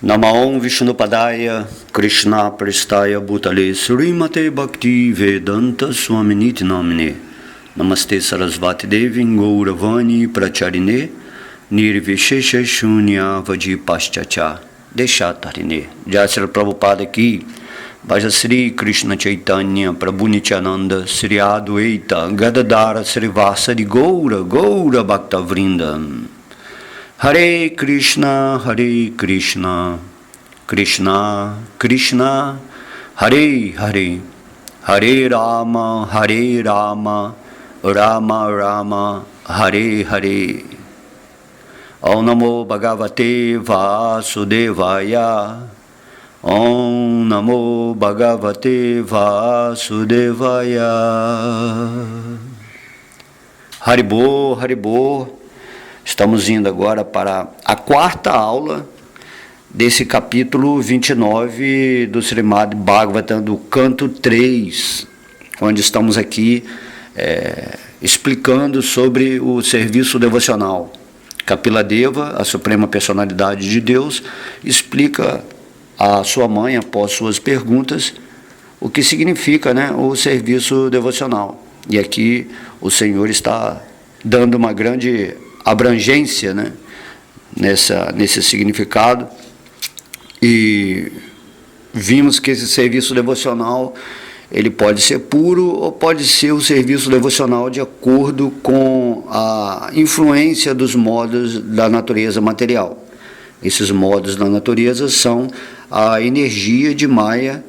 Namaon Vishnupadaya Krishna Prestaya Bhutale Srimate Bhakti Vedanta Swaminiti Namine Namaste Sarasvati Devi Gauravani Pracharine Nirvishesha Shunyavadi Paschacha Deshatarine. Jai Prabhupada aqui, Bhaja Sri Krishna Chaitanya Prabhu Nityananda Sri Adwaita Gadadara Srivasa de Gaura Bhakta Vrinda. Hare Krishna, Krishna Krishna, Hare Hare, Hare Rama, Rama Rama, Hare Hare. Om Namo Bhagavate Vasudevaya, Om Namo Bhagavate Vasudevaya. Haribo, Haribo. Estamos indo agora para a quarta aula desse capítulo 29 do Srimad Bhagavatam, do canto 3, onde estamos aqui explicando sobre o serviço devocional. Kapila Deva, a Suprema Personalidade de Deus, explica à sua mãe, após suas perguntas, o que significa, o serviço devocional. E aqui o Senhor está dando uma grande abrangência, nesse significado, e vimos que esse serviço devocional ele pode ser puro ou pode ser o serviço devocional de acordo com a influência dos modos da natureza material. Esses modos da natureza são a energia de Maya,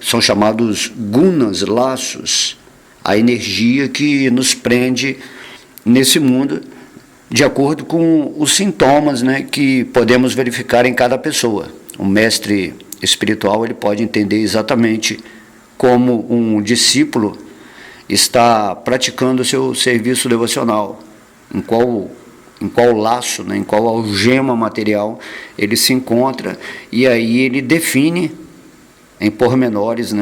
são chamados gunas, laços, a energia que nos prende nesse mundo, de acordo com os sintomas que podemos verificar em cada pessoa. O mestre espiritual ele pode entender exatamente como um discípulo está praticando o seu serviço devocional, em qual laço, em qual algema material ele se encontra, e aí ele define em pormenores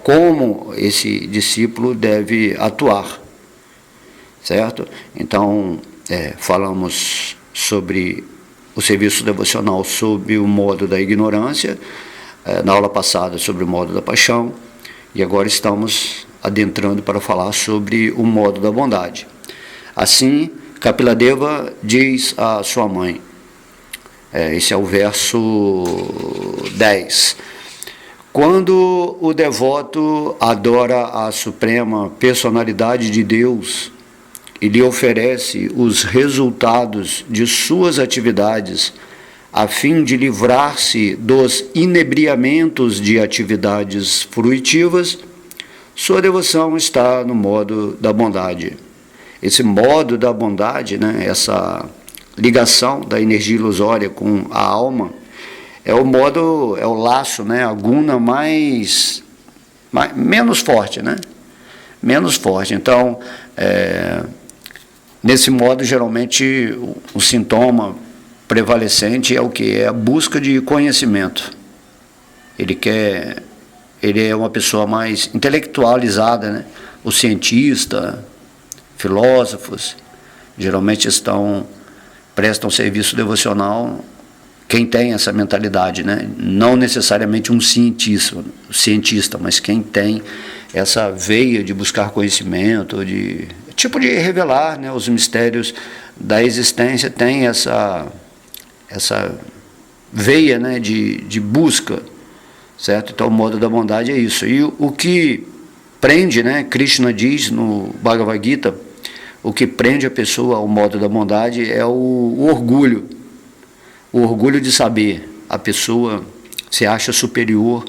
como esse discípulo deve atuar, certo? Então, falamos sobre o serviço devocional sob o modo da ignorância, na aula passada sobre o modo da paixão, e agora estamos adentrando para falar sobre o modo da bondade. Assim, Kapila Deva diz à sua mãe, esse é o verso 10, quando o devoto adora a Suprema Personalidade de Deus e lhe oferece os resultados de suas atividades a fim de livrar-se dos inebriamentos de atividades fruitivas, sua devoção está no modo da bondade. Esse modo da bondade, essa ligação da energia ilusória com a alma, é o laço, a guna menos forte, menos forte. Então, nesse modo, geralmente, o sintoma prevalecente é o que? É a busca de conhecimento. Ele é uma pessoa mais intelectualizada, O cientista, filósofos, geralmente prestam serviço devocional, quem tem essa mentalidade, Não necessariamente um cientista, mas quem tem essa veia de buscar conhecimento, de revelar, os mistérios da existência, tem essa veia, de busca, certo? Então o modo da bondade é isso. E o que prende, Krishna diz no Bhagavad Gita, o que prende a pessoa ao modo da bondade é o orgulho de saber. A pessoa se acha superior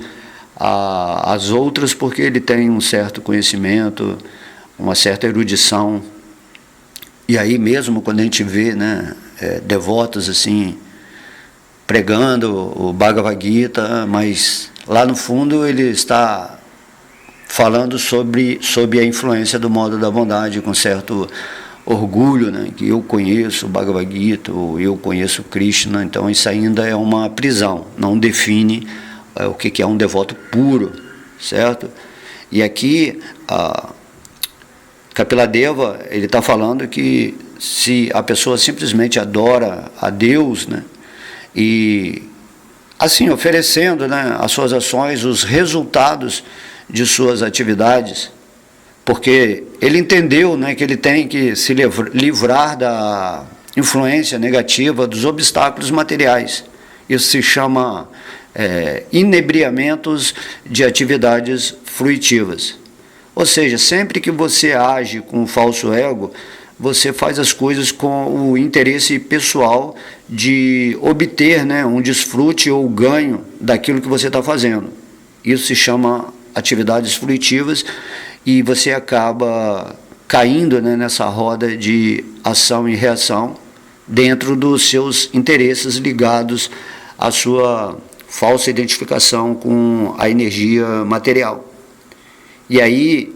às outras porque ele tem um certo conhecimento, uma certa erudição. E aí mesmo quando a gente vê devotos assim pregando o Bhagavad Gita, mas lá no fundo ele está falando sobre a influência do modo da bondade, com certo orgulho, que eu conheço o Bhagavad Gita, ou eu conheço Krishna. Então isso ainda é uma prisão, não define o que é um devoto puro, certo? E aqui Kapila Deva, ele está falando que se a pessoa simplesmente adora a Deus, e assim, oferecendo, né, as suas ações, os resultados de suas atividades, porque ele entendeu, né, que ele tem que se livrar da influência negativa dos obstáculos materiais. Isso se chama inebriamentos de atividades fruitivas. Ou seja, sempre que você age com o falso ego, você faz as coisas com o interesse pessoal de obter, né, um desfrute ou ganho daquilo que você está fazendo. Isso se chama atividades fruitivas e você acaba caindo, né, nessa roda de ação e reação dentro dos seus interesses ligados à sua falsa identificação com a energia material. E aí,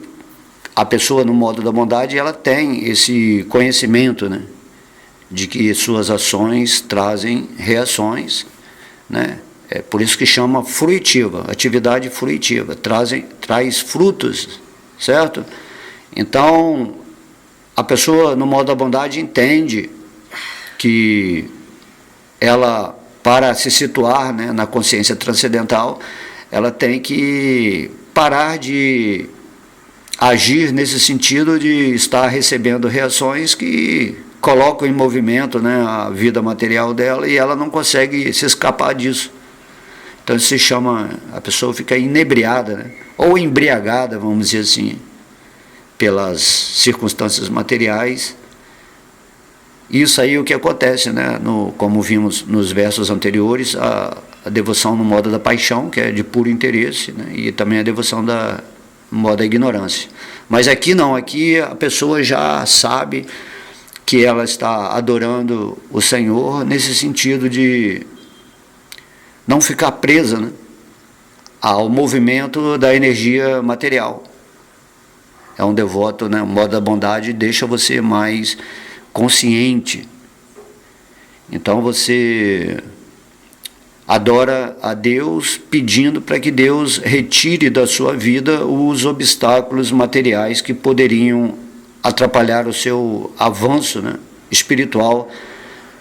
a pessoa no modo da bondade, ela tem esse conhecimento, né, de que suas ações trazem reações, né? É por isso que chama fruitiva, atividade fruitiva, traz frutos, certo? Então, a pessoa no modo da bondade entende que ela, para se situar, né, na consciência transcendental, ela tem que parar de agir nesse sentido de estar recebendo reações que colocam em movimento, né, a vida material dela, e ela não consegue se escapar disso. Então isso se chama, a pessoa fica inebriada, né, ou embriagada, vamos dizer assim, pelas circunstâncias materiais. Isso aí é o que acontece, né, como vimos nos versos anteriores, a devoção no modo da paixão, que é de puro interesse, né, e também a devoção no modo da ignorância. Mas aqui não, aqui a pessoa já sabe que ela está adorando o Senhor nesse sentido de não ficar presa, né, ao movimento da energia material. É um devoto, né, o modo da bondade deixa você mais consciente. Então você adora a Deus pedindo para que Deus retire da sua vida os obstáculos materiais que poderiam atrapalhar o seu avanço, né, espiritual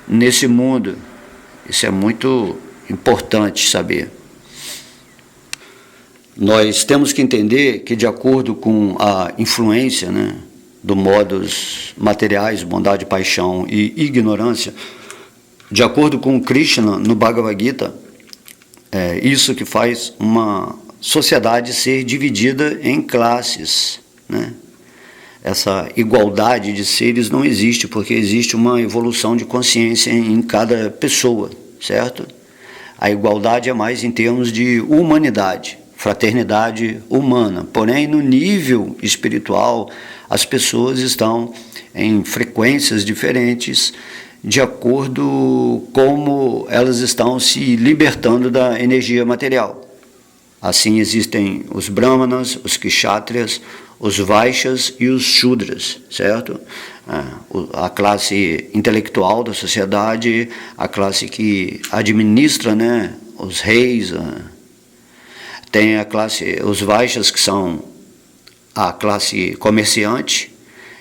nesse mundo. Isso é muito importante saber. Nós temos que entender que, de acordo com a influência, né, do modos materiais, bondade, paixão e ignorância, de acordo com Krishna no Bhagavad Gita, é isso que faz uma sociedade ser dividida em classes, né? Essa igualdade de seres não existe, porque existe uma evolução de consciência em cada pessoa, certo? A igualdade é mais em termos de humanidade, fraternidade humana. Porém, no nível espiritual, as pessoas estão em frequências diferentes, de acordo como elas estão se libertando da energia material. Assim existem os brahmanas, os kshatriyas, os vaixas e os shudras, certo? A classe intelectual da sociedade, a classe que administra, né, os reis, tem a classe, os vaixas, que são a classe comerciante,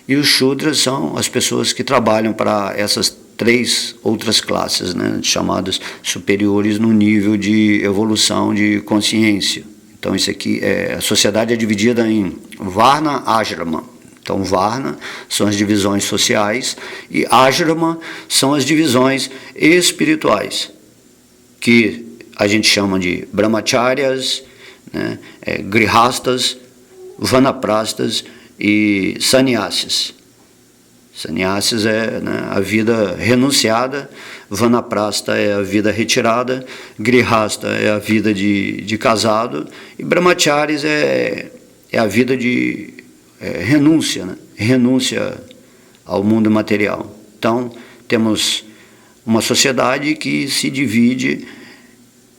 e os shudras são as pessoas que trabalham para essas três outras classes, né, chamadas superiores no nível de evolução de consciência. Então isso aqui, a sociedade é dividida em Varna, Ashrama. Então Varna são as divisões sociais e Ashrama são as divisões espirituais, que a gente chama de brahmacharyas, né, grihastas, vanaprastas e sannyasis. Sannyasis é, né, a vida renunciada, vanaprasta é a vida retirada, grihasta é a vida de casado, e brahmacharis é a vida de renúncia, né, renúncia ao mundo material. Então, temos uma sociedade que se divide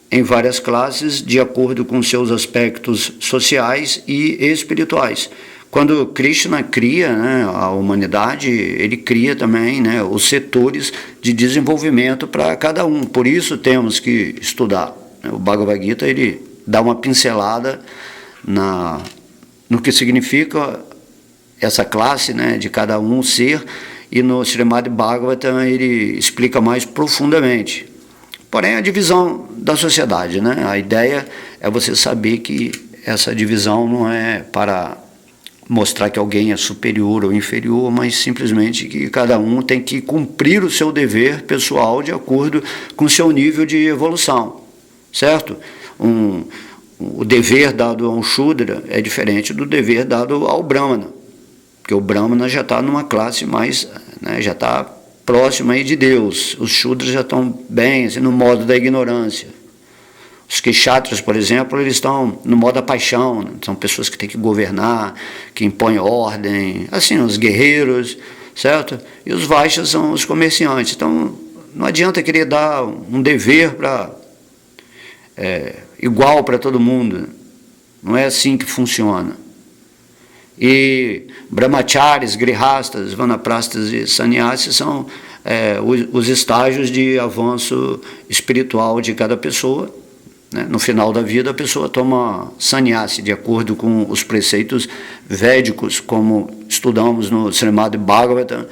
em várias classes de acordo com seus aspectos sociais e espirituais. Quando Krishna cria, né, a humanidade, ele cria também, né, os setores de desenvolvimento para cada um. Por isso temos que estudar. O Bhagavad Gita, ele dá uma pincelada no que significa essa classe, né, de cada um ser, e no Srimad Bhagavatam ele explica mais profundamente. Porém, a divisão da sociedade, né? A ideia é você saber que essa divisão não é para mostrar que alguém é superior ou inferior, mas simplesmente que cada um tem que cumprir o seu dever pessoal de acordo com o seu nível de evolução, certo? O dever dado a um Shudra é diferente do dever dado ao Brahmana, porque o Brahmana já está numa classe mais, né, já está próxima aí de Deus. Os Shudras já estão bem assim, no modo da ignorância. Os Kshatras, por exemplo, eles estão no modo da paixão, né? São pessoas que têm que governar, que impõem ordem, assim, os guerreiros, certo? E os Vaishyas são os comerciantes. Então, não adianta querer dar um dever igual para todo mundo. Não é assim que funciona. E brahmacharis, grihastas, vanaprastas e sannyasis são os estágios de avanço espiritual de cada pessoa. Né? No final da vida, a pessoa toma sannyasi, de acordo com os preceitos védicos, como estudamos no Srimad Bhagavatam.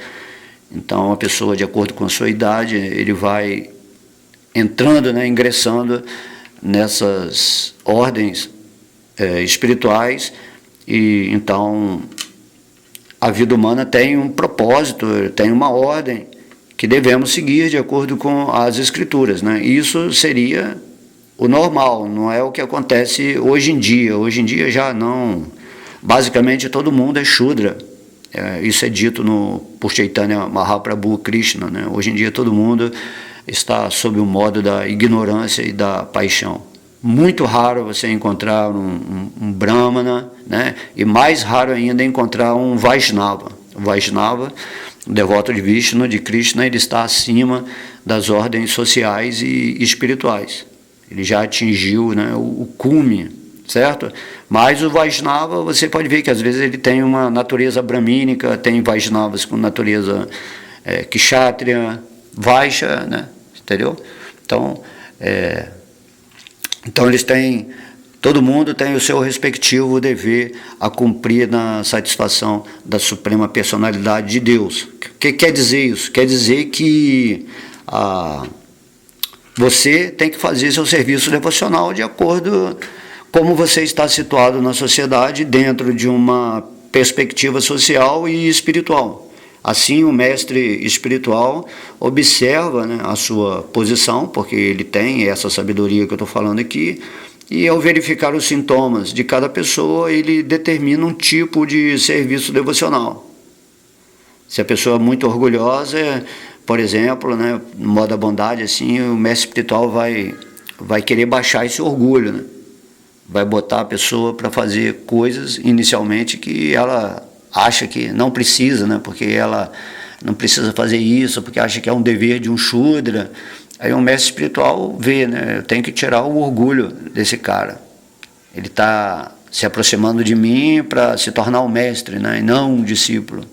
Então, a pessoa, de acordo com a sua idade, ele vai entrando, né, ingressando nessas ordens espirituais. E então a vida humana tem um propósito, tem uma ordem que devemos seguir de acordo com as escrituras, né? Isso seria o normal, não é o que acontece hoje em dia. Hoje em dia já não, basicamente todo mundo é Shudra. Isso é dito por Chaitanya Mahaprabhu Krishna, né? Hoje em dia todo mundo está sob o modo da ignorância e da paixão. Muito raro você encontrar um Brahmana, né? E mais raro ainda encontrar um Vaishnava. O Vaishnava, o devoto de Vishnu, de Krishna, ele está acima das ordens sociais e espirituais. Ele já atingiu, né, o cume, certo? Mas o Vaishnava, você pode ver que às vezes ele tem uma natureza brahmínica, tem Vaishnavas com natureza Kshatriya, Vaishya, né? Entendeu? Então eles têm, todo mundo tem o seu respectivo dever a cumprir na satisfação da Suprema Personalidade de Deus. O que quer dizer isso? Quer dizer que você tem que fazer seu serviço devocional de acordo como você está situado na sociedade dentro de uma perspectiva social e espiritual. Assim, o mestre espiritual observa, né, a sua posição, porque ele tem essa sabedoria que eu estou falando aqui, e ao verificar os sintomas de cada pessoa, ele determina um tipo de serviço devocional. Se a pessoa é muito orgulhosa, por exemplo, né, no modo da bondade, assim, o mestre espiritual vai querer baixar esse orgulho, né? Vai botar a pessoa para fazer coisas, inicialmente, que ela acha que não precisa, né? Porque ela não precisa fazer isso, porque acha que é um dever de um Shudra. Aí o mestre espiritual vê, né? Eu tenho que tirar o orgulho desse cara. Ele está se aproximando de mim para se tornar um mestre, né? E não um discípulo.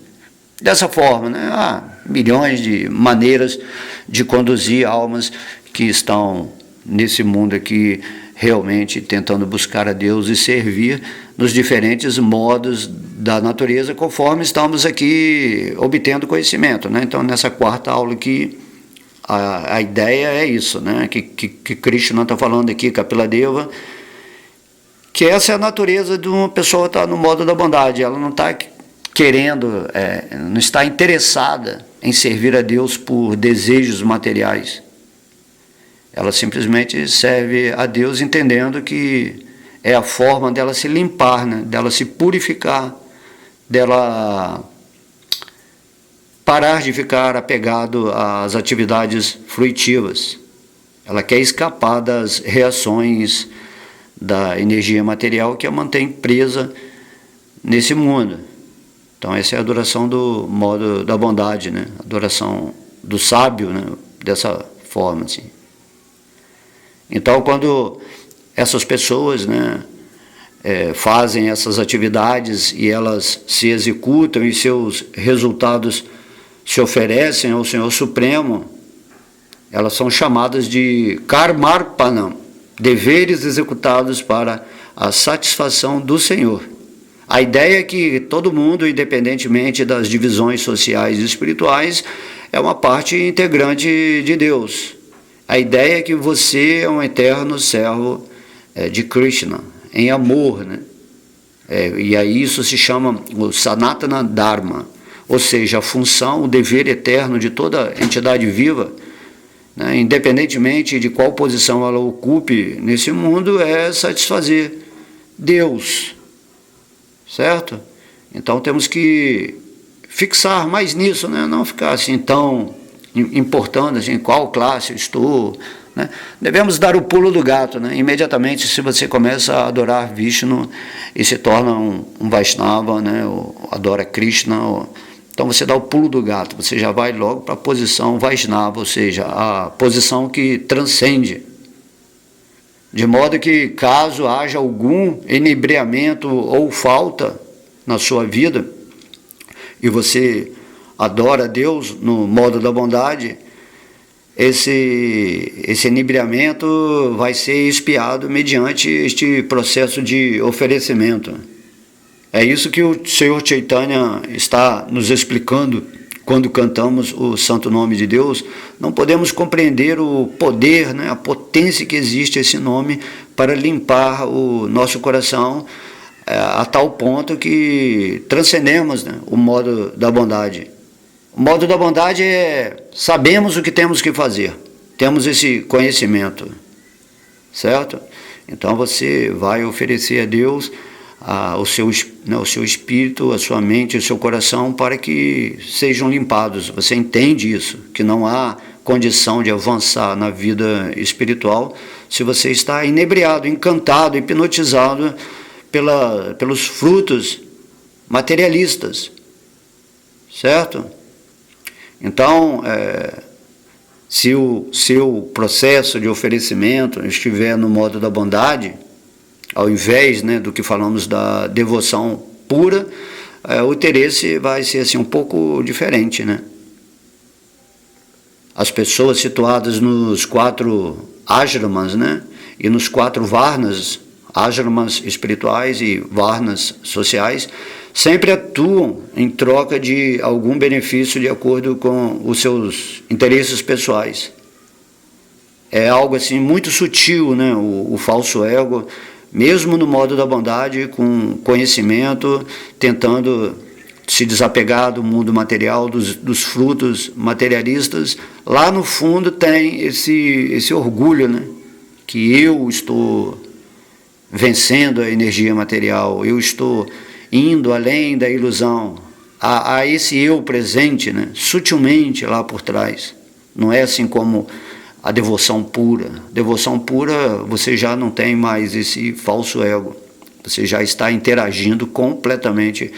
Dessa forma, né? Há milhões de maneiras de conduzir almas que estão nesse mundo aqui realmente tentando buscar a Deus e servir nos diferentes modos da natureza, conforme estamos aqui obtendo conhecimento, né? Então, nessa quarta aula aqui, a ideia é isso, né? Que Krishna está falando aqui, Kapiladeva, que essa é a natureza de uma pessoa que está no modo da bondade. Ela não está querendo, não está interessada em servir a Deus por desejos materiais. Ela simplesmente serve a Deus entendendo que é a forma dela se limpar, né? Dela se purificar, dela parar de ficar apegado às atividades fruitivas. Ela quer escapar das reações da energia material que a mantém presa nesse mundo. Então essa é a adoração do modo da bondade, né? A adoração do sábio, né? Dessa forma, assim. Então, quando essas pessoas, né, fazem essas atividades e elas se executam e seus resultados se oferecem ao Senhor Supremo, elas são chamadas de karmarpanam, deveres executados para a satisfação do Senhor. A ideia é que todo mundo, independentemente das divisões sociais e espirituais, é uma parte integrante de Deus. A ideia é que você é um eterno servo de Krishna, em amor, né? E aí isso se chama o Sanatana Dharma, ou seja, a função, o dever eterno de toda entidade viva, né, independentemente de qual posição ela ocupe nesse mundo, é satisfazer Deus, certo? Então temos que fixar mais nisso, né? Não ficar assim tão importando assim, qual classe eu estou, né? Devemos dar o pulo do gato, né? Imediatamente, se você começa a adorar Vishnu e se torna um Vaishnava, né? Ou adora Krishna, então você dá o pulo do gato, você já vai logo para a posição Vaishnava, ou seja, a posição que transcende. De modo que, caso haja algum inebriamento ou falta na sua vida, e você adora Deus no modo da bondade, esse inebriamento vai ser expiado mediante este processo de oferecimento. É isso que o Senhor Chaitanya está nos explicando quando cantamos o Santo Nome de Deus. Não podemos compreender o poder, né, a potência que existe esse nome para limpar o nosso coração a tal ponto que transcendemos, né, o modo da bondade. O modo da bondade é, sabemos o que temos que fazer, temos esse conhecimento, certo? Então você vai oferecer a Deus o seu espírito, a sua mente, o seu coração, para que sejam limpados. Você entende isso, que não há condição de avançar na vida espiritual se você está inebriado, encantado, hipnotizado pelos frutos materialistas, certo? Então, se o seu processo de oferecimento estiver no modo da bondade, ao invés, né, do que falamos da devoção pura, o interesse vai ser assim, um pouco diferente, né? As pessoas situadas nos 4 ashramas, né, e nos 4 varnas, ashramas espirituais e varnas sociais, sempre atuam em troca de algum benefício de acordo com os seus interesses pessoais. É algo assim muito sutil, né, o falso ego, mesmo no modo da bondade, com conhecimento, tentando se desapegar do mundo material, dos frutos materialistas, lá no fundo tem esse orgulho, né, que eu estou vencendo a energia material, eu estou indo além da ilusão, a esse eu presente, né, sutilmente lá por trás. Não é assim como a devoção pura. Devoção pura, você já não tem mais esse falso ego, você já está interagindo completamente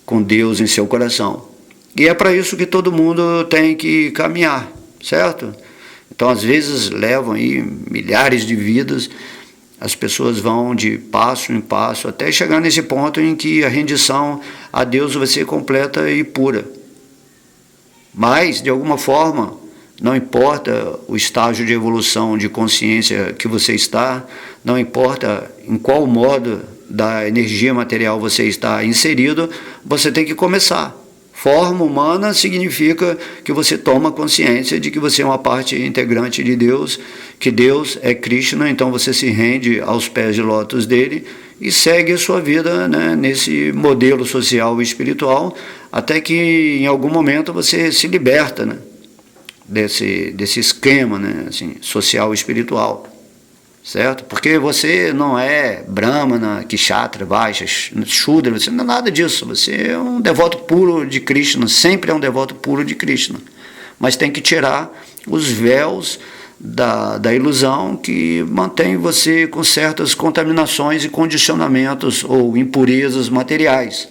com Deus em seu coração. E é para isso que todo mundo tem que caminhar, certo? Então, às vezes, levam aí milhares de vidas. As pessoas vão de passo em passo até chegar nesse ponto em que a rendição a Deus vai ser completa e pura. Mas, de alguma forma, não importa o estágio de evolução de consciência que você está, não importa em qual modo da energia material você está inserido, você tem que começar. Forma humana significa que você toma consciência de que você é uma parte integrante de Deus, que Deus é Krishna, então você se rende aos pés de lótus dele e segue a sua vida, né, nesse modelo social e espiritual, até que em algum momento você se liberta, né, desse esquema, né, assim, social e espiritual. Certo? Porque você não é brahmana, kshatra, vaishya, shudra, você não é nada disso, você é um devoto puro de Krishna, sempre é um devoto puro de Krishna, mas tem que tirar os véus da ilusão que mantém você com certas contaminações e condicionamentos ou impurezas materiais.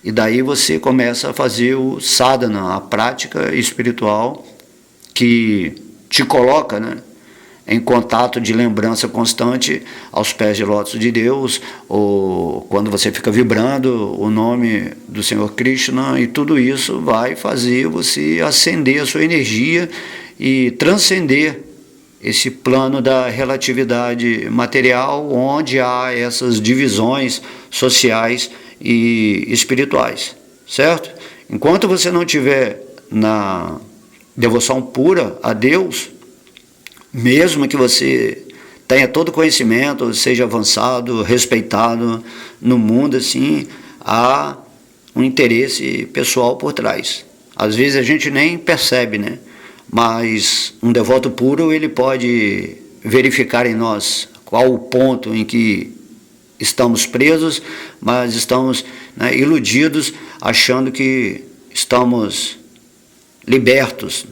E daí você começa a fazer o sadhana, a prática espiritual que te coloca, né, em contato de lembrança constante aos pés de lótus de Deus, ou quando você fica vibrando o nome do Senhor Krishna, e tudo isso vai fazer você acender a sua energia e transcender esse plano da relatividade material, onde há essas divisões sociais e espirituais, certo? Enquanto você não estiver na devoção pura a Deus, mesmo que você tenha todo conhecimento, seja avançado, respeitado no mundo, assim, há um interesse pessoal por trás. Às vezes a gente nem percebe, né? Mas um devoto puro, ele pode verificar em nós qual o ponto em que estamos presos, mas estamos, né, iludidos, achando que estamos libertos.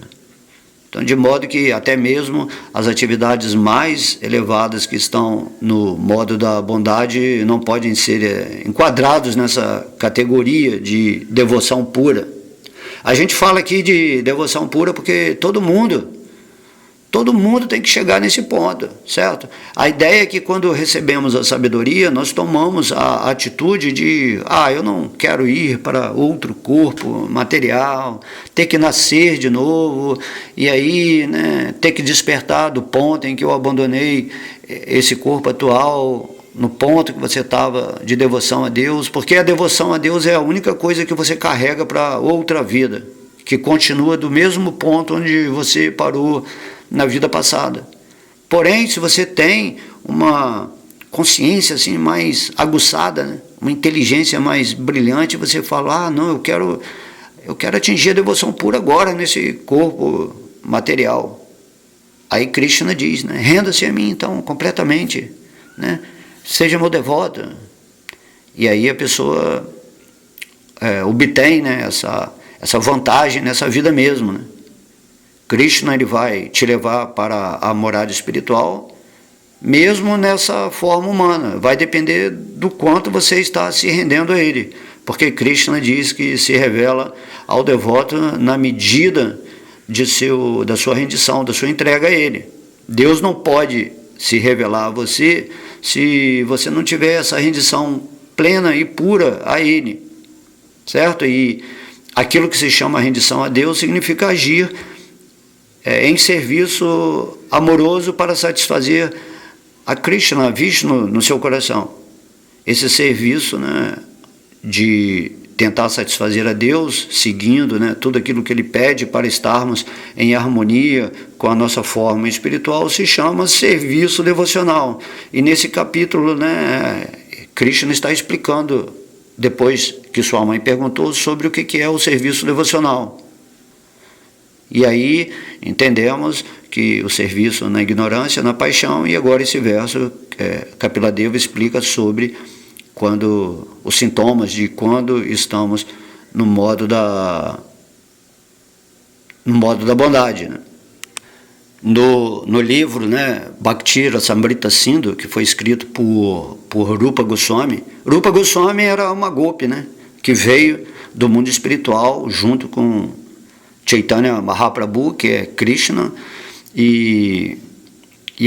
Então, de modo que até mesmo as atividades mais elevadas que estão no modo da bondade não podem ser enquadrados nessa categoria de devoção pura. A gente fala aqui de devoção pura porque todo mundo tem que chegar nesse ponto, certo? A ideia é que quando recebemos a sabedoria, nós tomamos a atitude de, eu não quero ir para outro corpo material, ter que nascer de novo, e aí, né, ter que despertar do ponto em que eu abandonei esse corpo atual, no ponto que você estava de devoção a Deus, porque a devoção a Deus é a única coisa que você carrega para outra vida, que continua do mesmo ponto onde você parou na vida passada. Porém, se você tem uma consciência assim mais aguçada, né, uma inteligência mais brilhante, você fala, não, eu quero atingir a devoção pura agora nesse corpo material. Aí Krishna diz, né, renda-se a mim então completamente, né, seja meu devoto. E aí a pessoa obtém, né, essa vantagem nessa vida mesmo, né? Krishna, ele vai te levar para a morada espiritual, mesmo nessa forma humana. Vai depender do quanto você está se rendendo a ele. Porque Krishna diz que se revela ao devoto na medida da sua rendição, da sua entrega a ele. Deus não pode se revelar a você se você não tiver essa rendição plena e pura a ele. Certo? E aquilo que se chama rendição a Deus significa agir em serviço amoroso para satisfazer a Krishna, a Vishnu no seu coração. Esse serviço, né, de tentar satisfazer a Deus, seguindo, né, tudo aquilo que Ele pede para estarmos em harmonia com a nossa forma espiritual, se chama serviço devocional. E nesse capítulo, né, Krishna está explicando, depois que sua mãe perguntou, sobre o que é o serviço devocional. E aí entendemos que o serviço na ignorância, na paixão, e agora esse verso, Kapiladeva explica sobre os sintomas de quando estamos no modo da bondade, né? No livro, né, Bhakti Rasamrita Sindhu, que foi escrito por Rupa Goswami. Rupa Goswami era uma gopi, né, que veio do mundo espiritual junto com Chaitanya Mahaprabhu, que é Krishna, e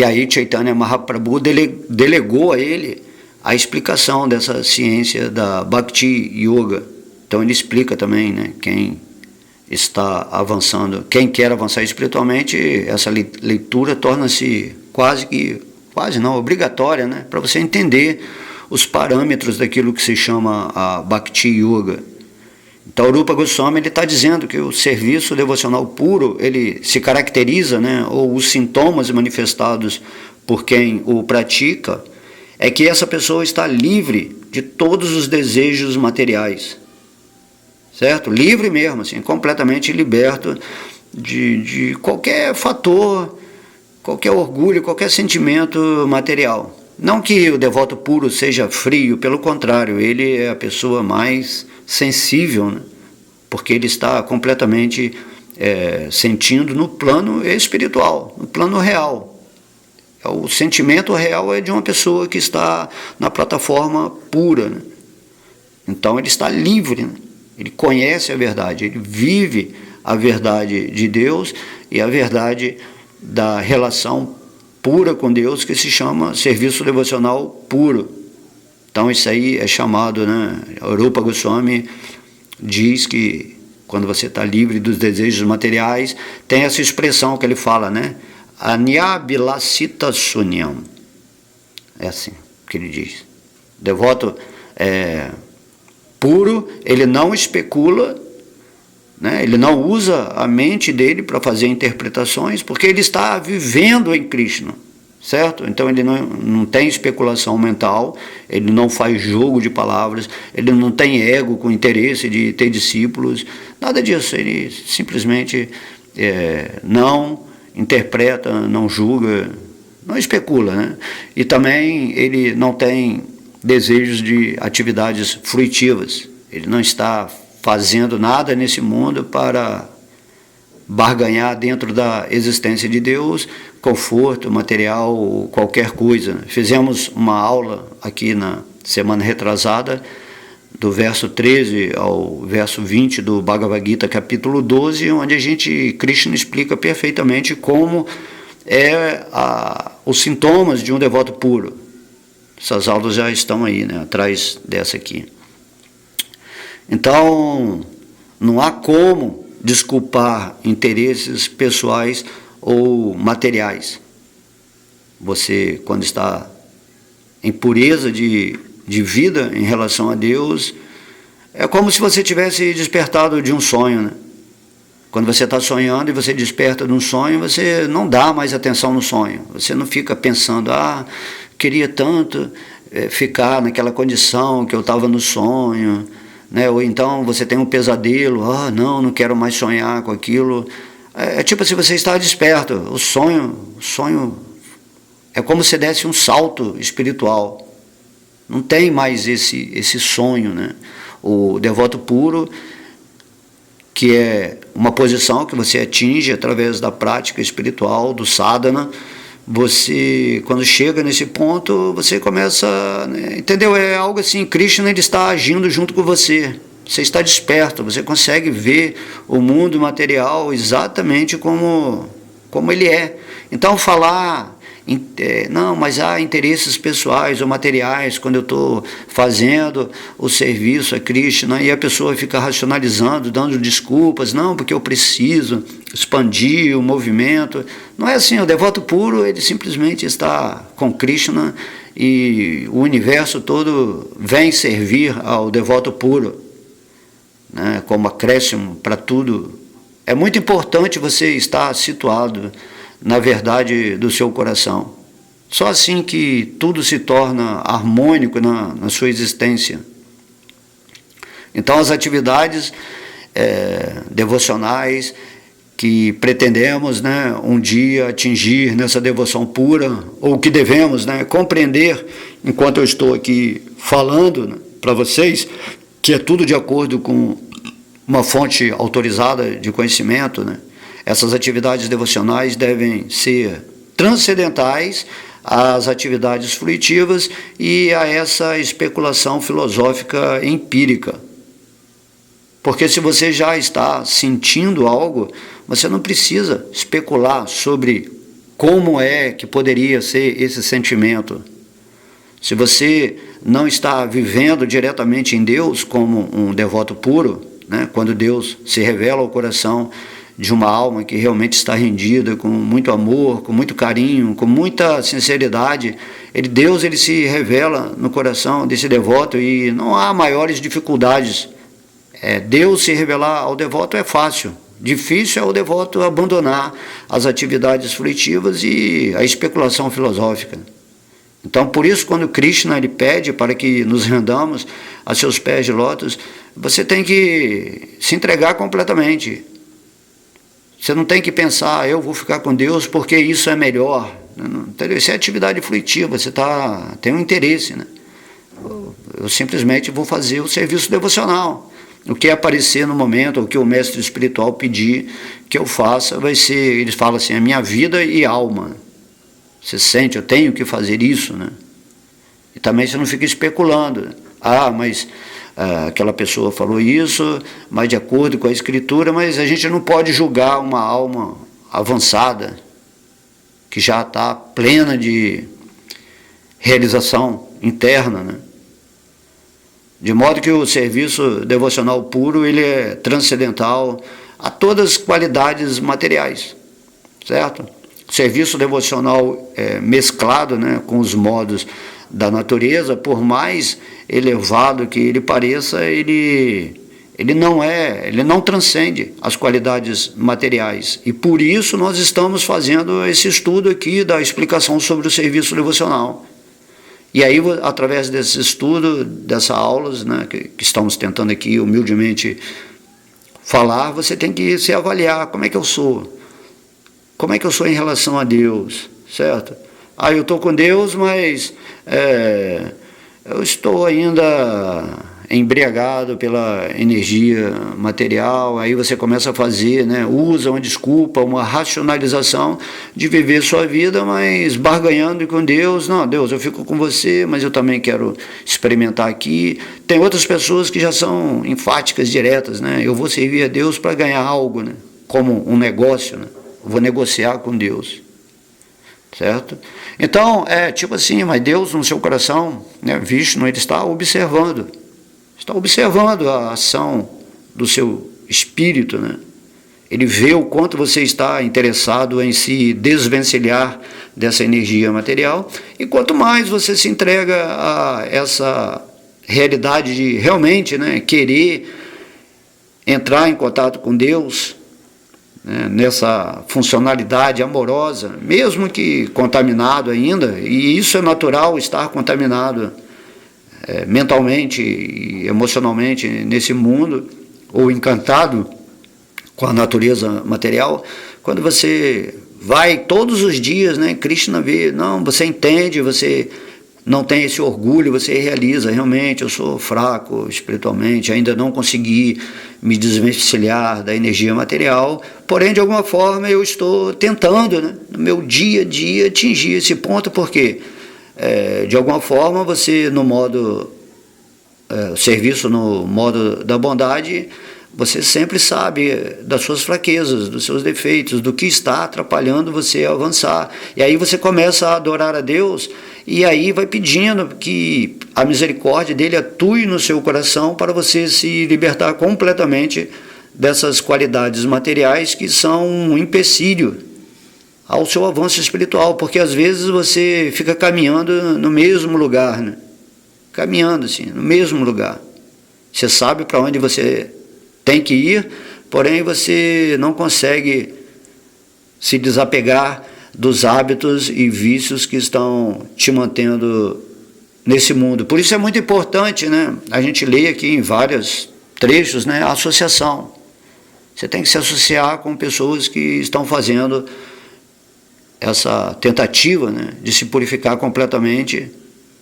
aí Chaitanya Mahaprabhu delegou a ele a explicação dessa ciência da Bhakti Yoga. Então ele explica também, né, quem está avançando, quem quer avançar espiritualmente, essa leitura torna-se quase não, obrigatória, né, para você entender os parâmetros daquilo que se chama a Bhakti Yoga. Então, o Rupa Goswami está dizendo que o serviço devocional puro, ele se caracteriza, né, ou os sintomas manifestados por quem o pratica, é que essa pessoa está livre de todos os desejos materiais, certo? Livre mesmo, assim, completamente liberto de qualquer fator, qualquer orgulho, qualquer sentimento material. Não que o devoto puro seja frio, pelo contrário, ele é a pessoa mais sensível, né? Porque ele está completamente sentindo no plano espiritual, no plano real. O sentimento real é de uma pessoa que está na plataforma pura, né? Então ele está livre, né? Ele conhece a verdade, ele vive a verdade de Deus e a verdade da relação pura com Deus, que se chama serviço devocional puro. Então isso aí é chamado, né? Rupa Goswami diz que quando você está livre dos desejos materiais, tem essa expressão que ele fala, né? Anyabilasita sunyam. É assim que ele diz. Devoto puro, ele não especula né? Ele não usa a mente dele para fazer interpretações, porque ele está vivendo em Krishna, certo? Então ele não tem especulação mental, ele não faz jogo de palavras, ele não tem ego com interesse de ter discípulos, nada disso. Ele simplesmente não interpreta, não julga, não especula, né? E também ele não tem desejos de atividades fruitivas, ele não está fazendo nada nesse mundo para barganhar dentro da existência de Deus, conforto, material, qualquer coisa. Fizemos uma aula aqui na semana retrasada, do verso 13 ao verso 20 do Bhagavad Gita, capítulo 12, onde Krishna explica perfeitamente como os sintomas de um devoto puro. Essas aulas já estão aí, né, atrás dessa aqui. Então, não há como desculpar interesses pessoais ou materiais. Você, quando está em pureza de vida em relação a Deus, é como se você tivesse despertado de um sonho, né? Quando você está sonhando e você desperta de um sonho, você não dá mais atenção no sonho. Você não fica pensando, queria tanto ficar naquela condição que eu estava no sonho, né? Ou então você tem um pesadelo, não quero mais sonhar com aquilo. É tipo se você está desperto. O sonho é como se desse um salto espiritual. Não tem mais esse sonho, né? O devoto puro, que é uma posição que você atinge através da prática espiritual, do sadhana, você, quando chega nesse ponto, você começa, né, entendeu? É algo assim, Krishna ele está agindo junto com você. Você está desperto, você consegue ver o mundo material exatamente como ele é. Então falar, não, mas há interesses pessoais ou materiais quando eu estou fazendo o serviço a Krishna, e a pessoa fica racionalizando, dando desculpas, não, porque eu preciso expandir o movimento. Não é assim, o devoto puro, ele simplesmente está com Krishna e o universo todo vem servir ao devoto puro, né, como acréscimo para tudo. É muito importante você estar situado na verdade do seu coração. Só assim que tudo se torna harmônico na sua existência. Então as atividades devocionais que pretendemos, né, um dia atingir nessa devoção pura, ou que devemos, né, compreender enquanto eu estou aqui falando, né, para vocês, que é tudo de acordo com uma fonte autorizada de conhecimento, né? Essas atividades devocionais devem ser transcendentais às atividades fruitivas e a essa especulação filosófica empírica. Porque se você já está sentindo algo, você não precisa especular sobre como é que poderia ser esse sentimento. Se você não está vivendo diretamente em Deus como um devoto puro, né, quando Deus se revela ao coração de uma alma que realmente está rendida, com muito amor, com muito carinho, com muita sinceridade, Deus se revela no coração desse devoto e não há maiores dificuldades. Deus se revelar ao devoto é fácil. Difícil é o devoto abandonar as atividades fruitivas e a especulação filosófica. Então, por isso, quando Krishna ele pede para que nos rendamos a seus pés de lótus, você tem que se entregar completamente. Você não tem que pensar, eu vou ficar com Deus porque isso é melhor. Entendeu? Isso é atividade fruitiva, você tem um interesse, né? Eu simplesmente vou fazer o serviço devocional. O que aparecer no momento, o que o mestre espiritual pedir que eu faça, vai ser, ele fala assim, a minha vida e alma. Você sente, eu tenho que fazer isso, né? E também você não fica especulando. Mas aquela pessoa falou isso, mas de acordo com a escritura, mas a gente não pode julgar uma alma avançada, que já está plena de realização interna, né? De modo que o serviço devocional puro, ele é transcendental a todas as qualidades materiais, certo? O serviço devocional mesclado, né, com os modos da natureza, por mais elevado que ele pareça, ele Ele não transcende as qualidades materiais. E por isso nós estamos fazendo esse estudo aqui da explicação sobre o serviço devocional. E aí, através desse estudo, dessas aulas, né, que estamos tentando aqui humildemente falar, você tem que se avaliar. Como é que eu sou? Como é que eu sou em relação a Deus? Certo? Eu estou com Deus, mas eu estou ainda embriagado pela energia material. Aí você começa a fazer, né, usa uma desculpa, uma racionalização de viver sua vida, mas barganhando com Deus. Não, Deus, eu fico com você, mas eu também quero experimentar aqui. Tem outras pessoas que já são enfáticas, diretas, né? Eu vou servir a Deus para ganhar algo, né? Como um negócio, né? Eu vou negociar com Deus. Certo? Então, tipo assim, mas Deus no seu coração, né, Vishnu, ele está observando a ação do seu espírito, né? Ele vê o quanto você está interessado em se desvencilhar dessa energia material, e quanto mais você se entrega a essa realidade de realmente, né, querer entrar em contato com Deus, né, nessa funcionalidade amorosa, mesmo que contaminado ainda, e isso é natural, estar contaminado mentalmente e emocionalmente nesse mundo, ou encantado com a natureza material. Quando você vai todos os dias, né, Krishna vê, não, você entende, você não tem esse orgulho, você realiza, realmente eu sou fraco espiritualmente, ainda não consegui me desvencilhar da energia material, porém de alguma forma eu estou tentando, né, no meu dia a dia atingir esse ponto, porque de alguma forma você no modo serviço no modo da bondade, você sempre sabe das suas fraquezas, dos seus defeitos, do que está atrapalhando você a avançar. E aí você começa a adorar a Deus, e aí vai pedindo que a misericórdia dele atue no seu coração para você se libertar completamente dessas qualidades materiais que são um empecilho ao seu avanço espiritual, porque às vezes você fica caminhando no mesmo lugar, né? Caminhando assim, no mesmo lugar. Você sabe para onde você tem que ir, porém você não consegue se desapegar dos hábitos e vícios que estão te mantendo nesse mundo. Por isso é muito importante, né, a gente lê aqui em vários trechos, né, a associação. Você tem que se associar com pessoas que estão fazendo essa tentativa, né, de se purificar completamente.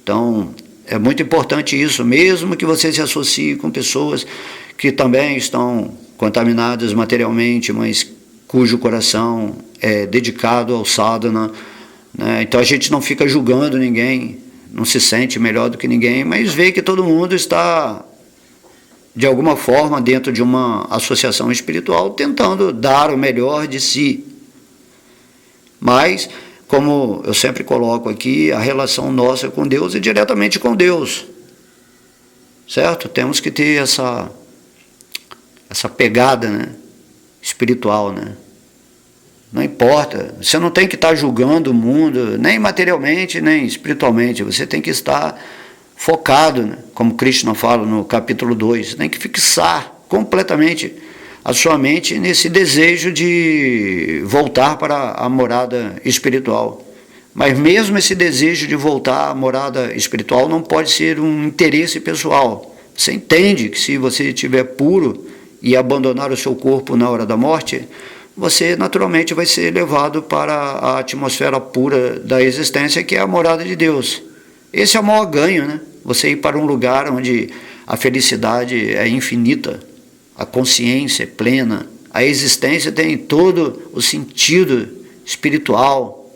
Então, é muito importante isso, mesmo que você se associe com pessoas que também estão contaminadas materialmente, mas cujo coração é dedicado ao sadhana, né? Então a gente não fica julgando ninguém, não se sente melhor do que ninguém, mas vê que todo mundo está, de alguma forma, dentro de uma associação espiritual, tentando dar o melhor de si. Mas, como eu sempre coloco aqui, a relação nossa com Deus é diretamente com Deus, certo? Temos que ter essa pegada, né, espiritual, né? Não importa, você não tem que estar julgando o mundo, nem materialmente, nem espiritualmente, você tem que estar focado, né? Como Krishna fala no capítulo 2, tem que fixar completamente a sua mente nesse desejo de voltar para a morada espiritual. Mas mesmo esse desejo de voltar à morada espiritual não pode ser um interesse pessoal. Você entende que se você estiver puro e abandonar o seu corpo na hora da morte, você naturalmente vai ser levado para a atmosfera pura da existência, que é a morada de Deus. Esse é o maior ganho, né? Você ir para um lugar onde a felicidade é infinita, a consciência é plena, a existência tem todo o sentido espiritual.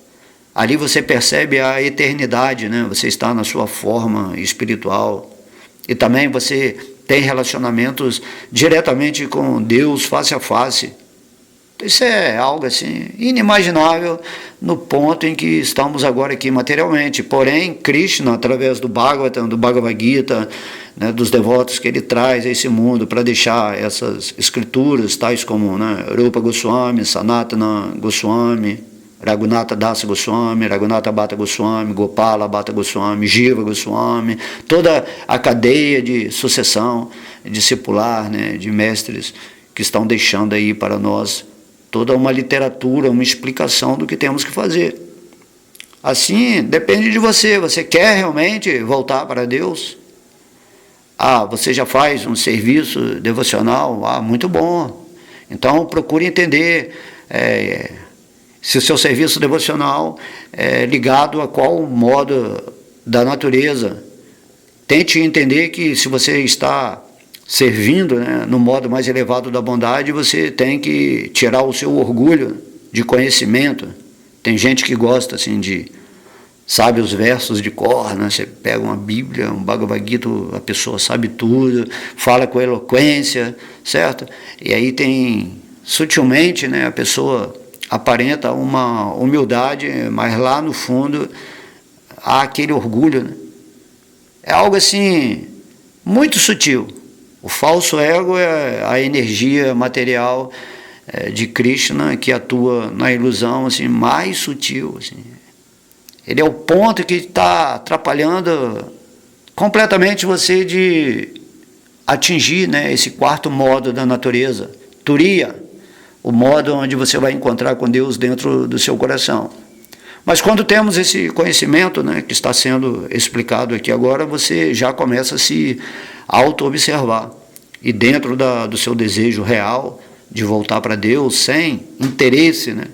Ali você percebe a eternidade, né? Você está na sua forma espiritual. E também você tem relacionamentos diretamente com Deus, face a face. Isso é algo assim inimaginável no ponto em que estamos agora aqui materialmente. Porém, Krishna, através do Bhagavatam, do Bhagavad Gita, né, dos devotos que ele traz a esse mundo para deixar essas escrituras, tais como, né, Rupa Goswami, Sanatana Goswami, Raghunatha Dasa Goswami, Raghunatha Bhatta Goswami, Gopala Bhatta Goswami, Jiva Goswami, toda a cadeia de sucessão discipular, né, de mestres que estão deixando aí para nós toda uma literatura, uma explicação do que temos que fazer. Assim, depende de você. Você quer realmente voltar para Deus? Você já faz um serviço devocional? Muito bom. Então, procure entender se o seu serviço devocional é ligado a qual modo da natureza. Tente entender que se você está servindo, né, no modo mais elevado da bondade, você tem que tirar o seu orgulho de conhecimento. Tem gente que gosta assim sabe os versos de cor, né? Você pega uma Bíblia, um Bhagavad Gita, a pessoa sabe tudo, fala com eloquência, certo? E aí sutilmente, né, a pessoa aparenta uma humildade, mas lá no fundo há aquele orgulho, né? É algo assim muito sutil. O falso ego é a energia material de Krishna que atua na ilusão assim, mais sutil. Assim. Ele é o ponto que está atrapalhando completamente você de atingir, né, esse quarto modo da natureza, Turiya, o modo onde você vai encontrar com Deus dentro do seu coração. Mas quando temos esse conhecimento, né, que está sendo explicado aqui agora, você já começa a se auto-observar. E dentro do seu desejo real de voltar para Deus, sem interesse, né,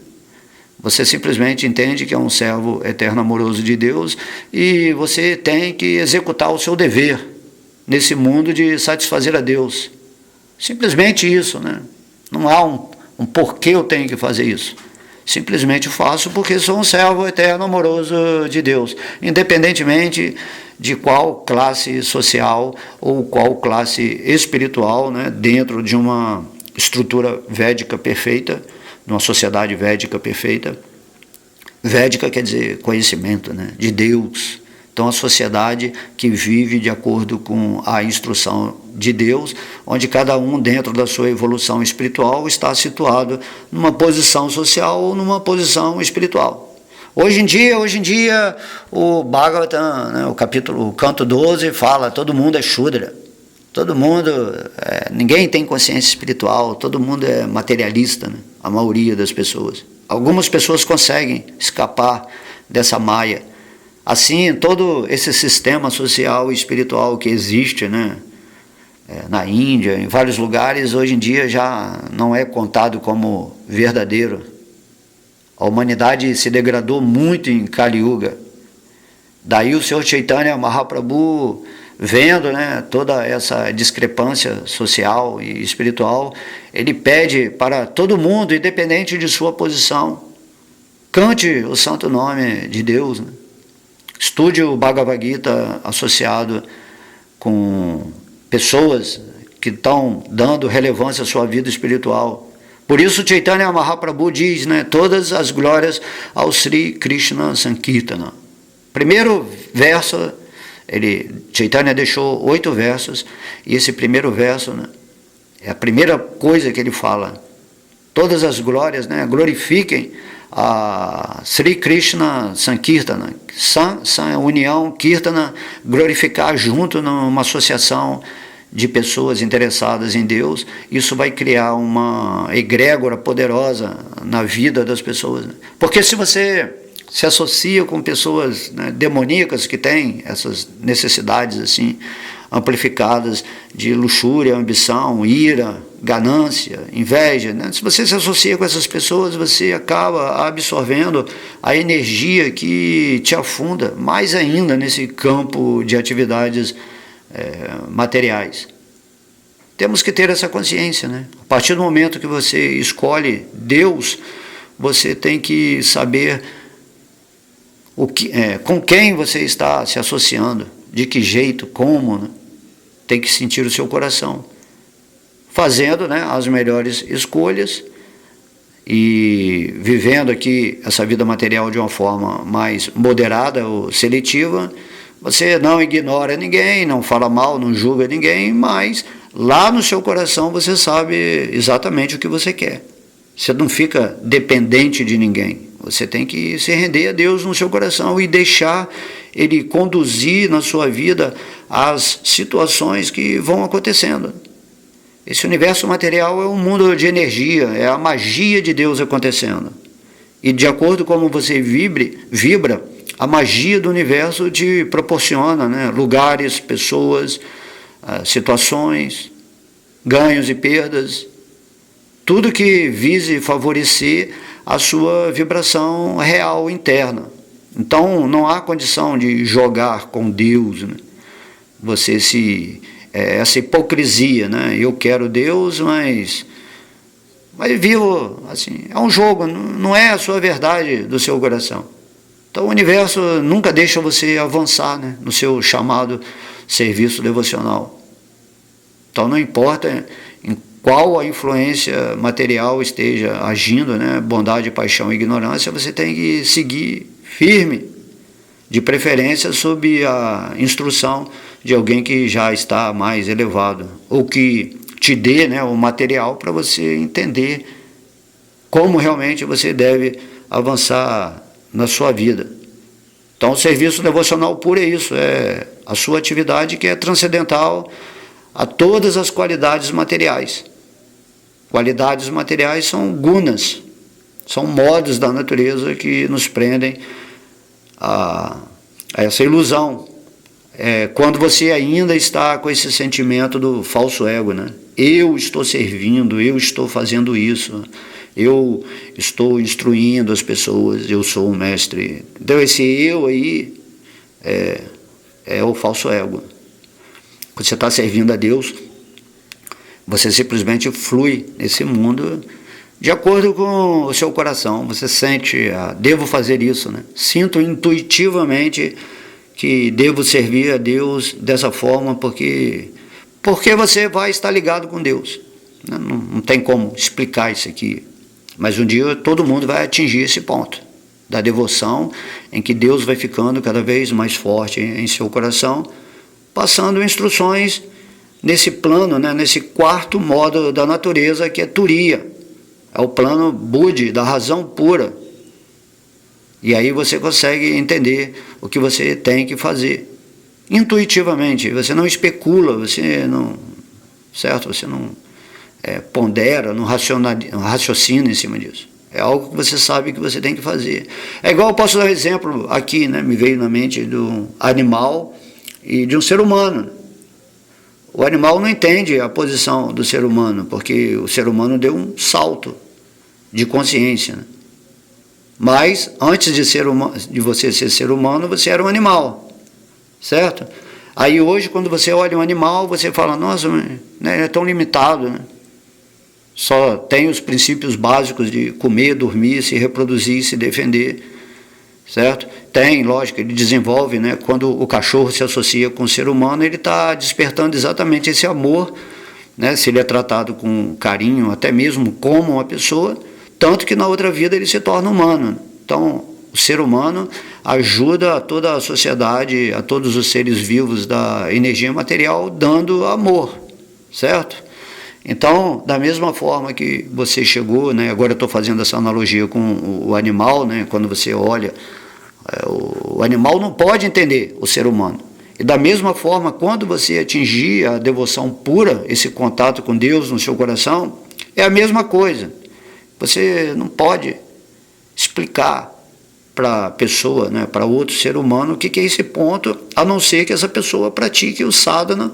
você simplesmente entende que é um servo eterno amoroso de Deus e você tem que executar o seu dever nesse mundo de satisfazer a Deus. Simplesmente isso, né? Não há um porquê eu tenho que fazer isso. Simplesmente faço porque sou um servo eterno amoroso de Deus, independentemente de qual classe social ou qual classe espiritual, né, dentro de uma estrutura védica perfeita, de uma sociedade védica perfeita. Védica quer dizer conhecimento, né, de Deus. Então, a sociedade que vive de acordo com a instrução de Deus, onde cada um, dentro da sua evolução espiritual, está situado numa posição social ou numa posição espiritual. Hoje em dia o Bhagavatam, né, o canto 12, fala, todo mundo é Shudra. Todo mundo, ninguém tem consciência espiritual, todo mundo é materialista, né, a maioria das pessoas. Algumas pessoas conseguem escapar dessa maia. Assim, todo esse sistema social e espiritual que existe, né, na Índia, em vários lugares, hoje em dia já não é contado como verdadeiro. A humanidade se degradou muito em Kali Yuga. Daí o Senhor Chaitanya Mahaprabhu, vendo, né, toda essa discrepância social e espiritual, ele pede para todo mundo, independente de sua posição, cante o santo nome de Deus, né? Estude o Bhagavad Gita associado com pessoas que estão dando relevância à sua vida espiritual. Por isso Chaitanya Mahaprabhu diz, né, todas as glórias ao Sri Krishna Sankirtana. Primeiro verso, Chaitanya deixou 8 versos, e esse primeiro verso, né, é a primeira coisa que ele fala. Todas as glórias, né, glorifiquem a Sri Krishna Sankirtana. União, Kirtana, glorificar junto numa associação de pessoas interessadas em Deus. Isso vai criar uma egrégora poderosa na vida das pessoas. Porque se você se associa com pessoas, né, demoníacas que têm essas necessidades assim amplificadas de luxúria, ambição, ira, ganância, inveja, né? Se você se associa com essas pessoas, você acaba absorvendo a energia que te afunda mais ainda nesse campo de atividades materiais. Temos que ter essa consciência, né? A partir do momento que você escolhe Deus, você tem que saber com quem você está se associando, de que jeito, como, né? Tem que sentir o seu coração, fazendo, né, as melhores escolhas e vivendo aqui essa vida material de uma forma mais moderada ou seletiva. Você não ignora ninguém, não fala mal, não julga ninguém, mas lá no seu coração você sabe exatamente o que você quer. Você não fica dependente de ninguém. Você tem que se render a Deus no seu coração e deixar Ele conduzir na sua vida as situações que vão acontecendo. Esse universo material é um mundo de energia, é a magia de Deus acontecendo. E de acordo com como você vibra, a magia do universo te proporciona, né, lugares, pessoas, situações, ganhos e perdas, tudo que vise favorecer a sua vibração real interna. Então não há condição de jogar com Deus, né? Você essa hipocrisia, né? Eu quero Deus, mas vivo assim, é um jogo, não é a sua verdade do seu coração. Então o universo nunca deixa você avançar, né, no seu chamado serviço devocional. Então não importa em qual a influência material esteja agindo, né, bondade, paixão e ignorância, você tem que seguir firme, de preferência sob a instrução de alguém que já está mais elevado, ou que te dê, né, o material para você entender como realmente você deve avançar na sua vida. Então o serviço devocional puro é isso, é a sua atividade que é transcendental a todas as qualidades materiais. Qualidades materiais são gunas, são modos da natureza que nos prendem a essa ilusão. Quando você ainda está com esse sentimento do falso ego, né? Eu estou servindo, eu estou fazendo isso, eu estou instruindo as pessoas, eu sou um mestre. Então esse eu aí é o falso ego. Quando você está servindo a Deus, você simplesmente flui nesse mundo de acordo com o seu coração. Você sente, devo fazer isso, né? Sinto intuitivamente que devo servir a Deus dessa forma porque você vai estar ligado com Deus. Não tem como explicar isso aqui. Mas um dia todo mundo vai atingir esse ponto da devoção, em que Deus vai ficando cada vez mais forte em seu coração, passando instruções nesse plano, né, nesse quarto modo da natureza, que é Turiya. É o plano Budi, da razão pura. E aí você consegue entender o que você tem que fazer. Intuitivamente, você não especula, você não pondera, não raciocina em cima disso. É algo que você sabe que você tem que fazer. É igual, eu posso dar um exemplo aqui, né, me veio na mente do animal e de um ser humano. O animal não entende a posição do ser humano, porque o ser humano deu um salto de consciência, né? Mas antes de você ser ser humano, você era um animal, certo? Aí hoje, quando você olha um animal, você fala, nossa, né, é tão limitado, né? Só tem os princípios básicos de comer, dormir, se reproduzir, se defender, certo? Tem, lógico, ele desenvolve, né? Quando o cachorro se associa com o ser humano, ele está despertando exatamente esse amor, né? Se ele é tratado com carinho, até mesmo como uma pessoa, tanto que na outra vida ele se torna humano. Então, o ser humano ajuda a toda a sociedade, a todos os seres vivos da energia material, dando amor, certo? Então, da mesma forma que você chegou, né, agora eu estou fazendo essa analogia com o animal, né, quando você olha, o animal não pode entender o ser humano. E da mesma forma, quando você atingir a devoção pura, esse contato com Deus no seu coração, é a mesma coisa. Você não pode explicar para a pessoa, né, para outro ser humano, o que é esse ponto, a não ser que essa pessoa pratique o sadhana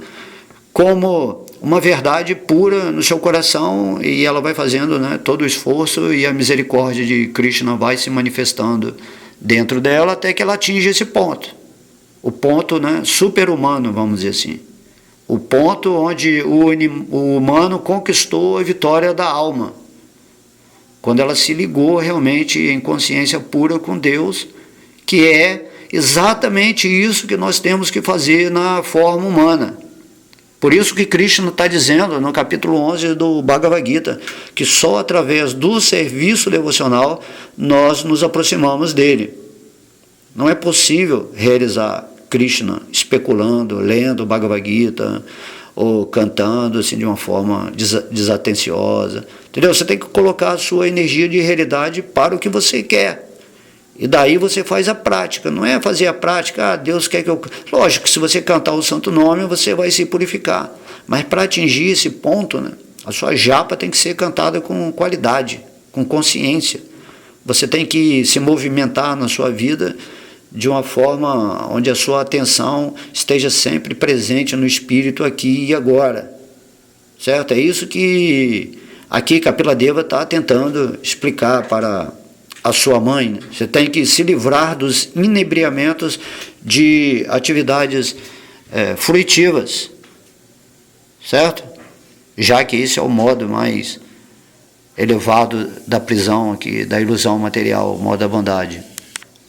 como uma verdade pura no seu coração, e ela vai fazendo, né, todo o esforço, e a misericórdia de Krishna vai se manifestando dentro dela até que ela atinja esse ponto. O ponto, né, super-humano, vamos dizer assim. O ponto onde o humano conquistou a vitória da alma. Quando ela se ligou realmente em consciência pura com Deus, que é exatamente isso que nós temos que fazer na forma humana. Por isso que Krishna está dizendo no capítulo 11 do Bhagavad Gita, que só através do serviço devocional nós nos aproximamos dele. Não é possível realizar Krishna especulando, lendo o Bhagavad Gita, ou cantando assim de uma forma desatenciosa, entendeu? Você tem que colocar a sua energia de realidade para o que você quer, E daí você faz a prática, não é fazer a prática, Deus quer que eu... Lógico que se você cantar o santo nome, você vai se purificar. Mas para atingir esse ponto, né, a sua japa tem que ser cantada com qualidade, com consciência. Você tem que se movimentar na sua vida de uma forma onde a sua atenção esteja sempre presente no Espírito aqui e agora. Certo? É isso que aqui Kapiladeva está tentando explicar para a sua mãe. Você tem que se livrar dos inebriamentos de atividades fruitivas, certo? Já que esse é o modo mais elevado da prisão aqui, da ilusão material, o modo da bondade.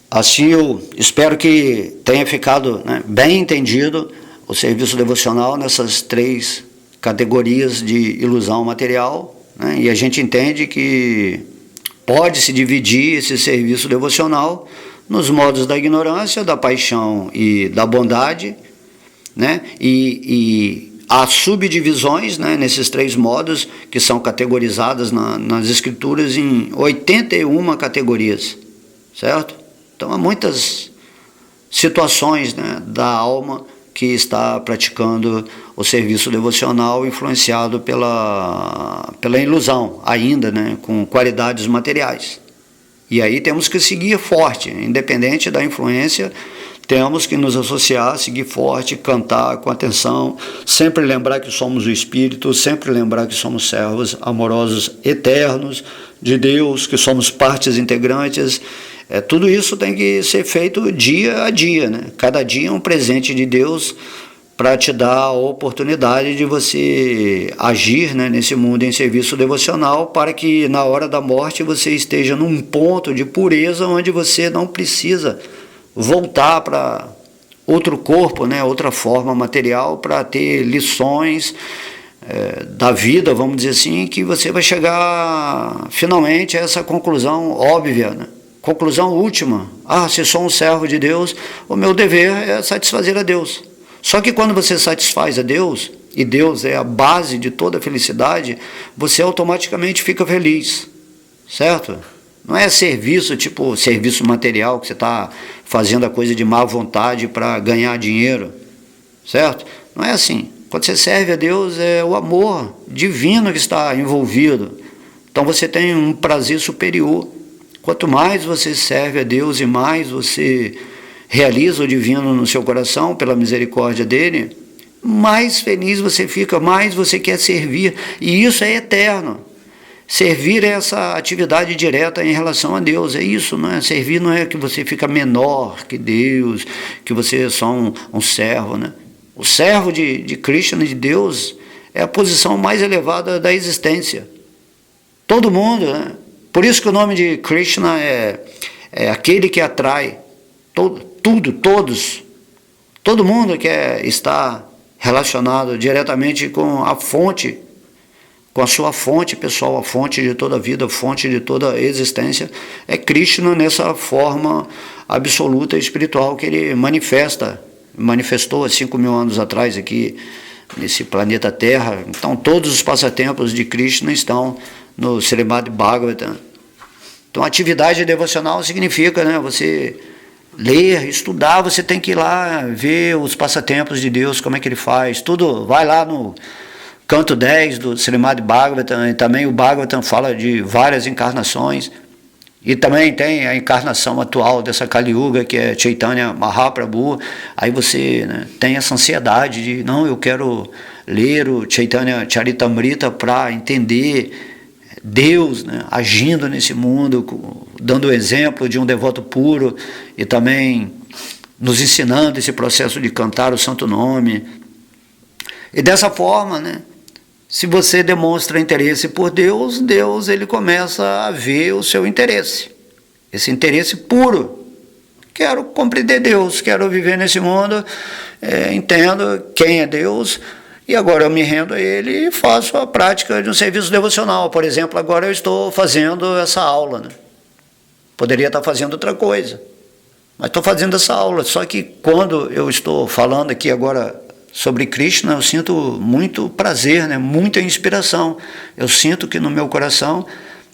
Assim eu espero que tenha ficado, né, bem entendido o serviço devocional nessas 3 categorias de ilusão material, né, e a gente entende que pode-se dividir esse serviço devocional nos modos da ignorância, da paixão e da bondade, né? E há subdivisões, né, nesses 3 modos que são categorizadas nas escrituras em 81 categorias, certo? Então há muitas situações, né, da alma que está praticando o serviço devocional influenciado pela ilusão, ainda, né, com qualidades materiais. E aí temos que seguir forte, independente da influência, temos que nos associar, seguir forte, cantar com atenção, sempre lembrar que somos o Espírito, sempre lembrar que somos servos amorosos eternos de Deus, que somos partes integrantes. Tudo isso tem que ser feito dia a dia, né? Cada dia é um presente de Deus para te dar a oportunidade de você agir, né, nesse mundo em serviço devocional, para que na hora da morte você esteja num ponto de pureza onde você não precisa voltar para outro corpo, né, outra forma material, para ter lições da vida, vamos dizer assim, que você vai chegar finalmente a essa conclusão óbvia, né? Conclusão última: se sou um servo de Deus, o meu dever é satisfazer a Deus. Só que quando você satisfaz a Deus, e Deus é a base de toda a felicidade, você automaticamente fica feliz, certo? Não é serviço, tipo serviço material, que você está fazendo a coisa de má vontade para ganhar dinheiro, certo? Não é assim. Quando você serve a Deus, é o amor divino que está envolvido. Então você tem um prazer superior. Quanto mais você serve a Deus e mais você realiza o divino no seu coração, pela misericórdia dele, mais feliz você fica, mais você quer servir. E isso é eterno. Servir é essa atividade direta em relação a Deus, é isso, não é? Servir não é que você fica menor que Deus, que você é só um servo, né? O servo de Krishna, de Deus, é a posição mais elevada da existência. Todo mundo, né? Por isso que o nome de Krishna é aquele que atrai todos. Todo mundo quer estar relacionado diretamente com a fonte, com a sua fonte pessoal, a fonte de toda a vida, a fonte de toda a existência, é Krishna nessa forma absoluta espiritual que ele manifestou há 5.000 anos atrás aqui, nesse planeta Terra. Então todos os passatempos de Krishna estão no Srimad Bhagavatam. Então atividade devocional significa, né, você ler, estudar, você tem que ir lá ver os passatempos de Deus, como é que ele faz, tudo, vai lá no canto 10 do Srimad Bhagavatam, e também o Bhagavatam fala de várias encarnações, e também tem a encarnação atual dessa Kali Yuga, que é Chaitanya Mahaprabhu. Aí você, né, tem essa ansiedade de, não, eu quero ler o Chaitanya Charitamrita para entender Deus, né, agindo nesse mundo, dando o exemplo de um devoto puro e também nos ensinando esse processo de cantar o santo nome. E dessa forma, né, se você demonstra interesse por Deus, Deus ele começa a ver o seu interesse, esse interesse puro. Quero compreender Deus, quero viver nesse mundo, entendo quem é Deus, e agora eu me rendo a Ele e faço a prática de um serviço devocional. Por exemplo, agora eu estou fazendo essa aula, né? Poderia estar fazendo outra coisa, mas estou fazendo essa aula. Só que quando eu estou falando aqui agora sobre Krishna, eu sinto muito prazer, né? Muita inspiração. Eu sinto que no meu coração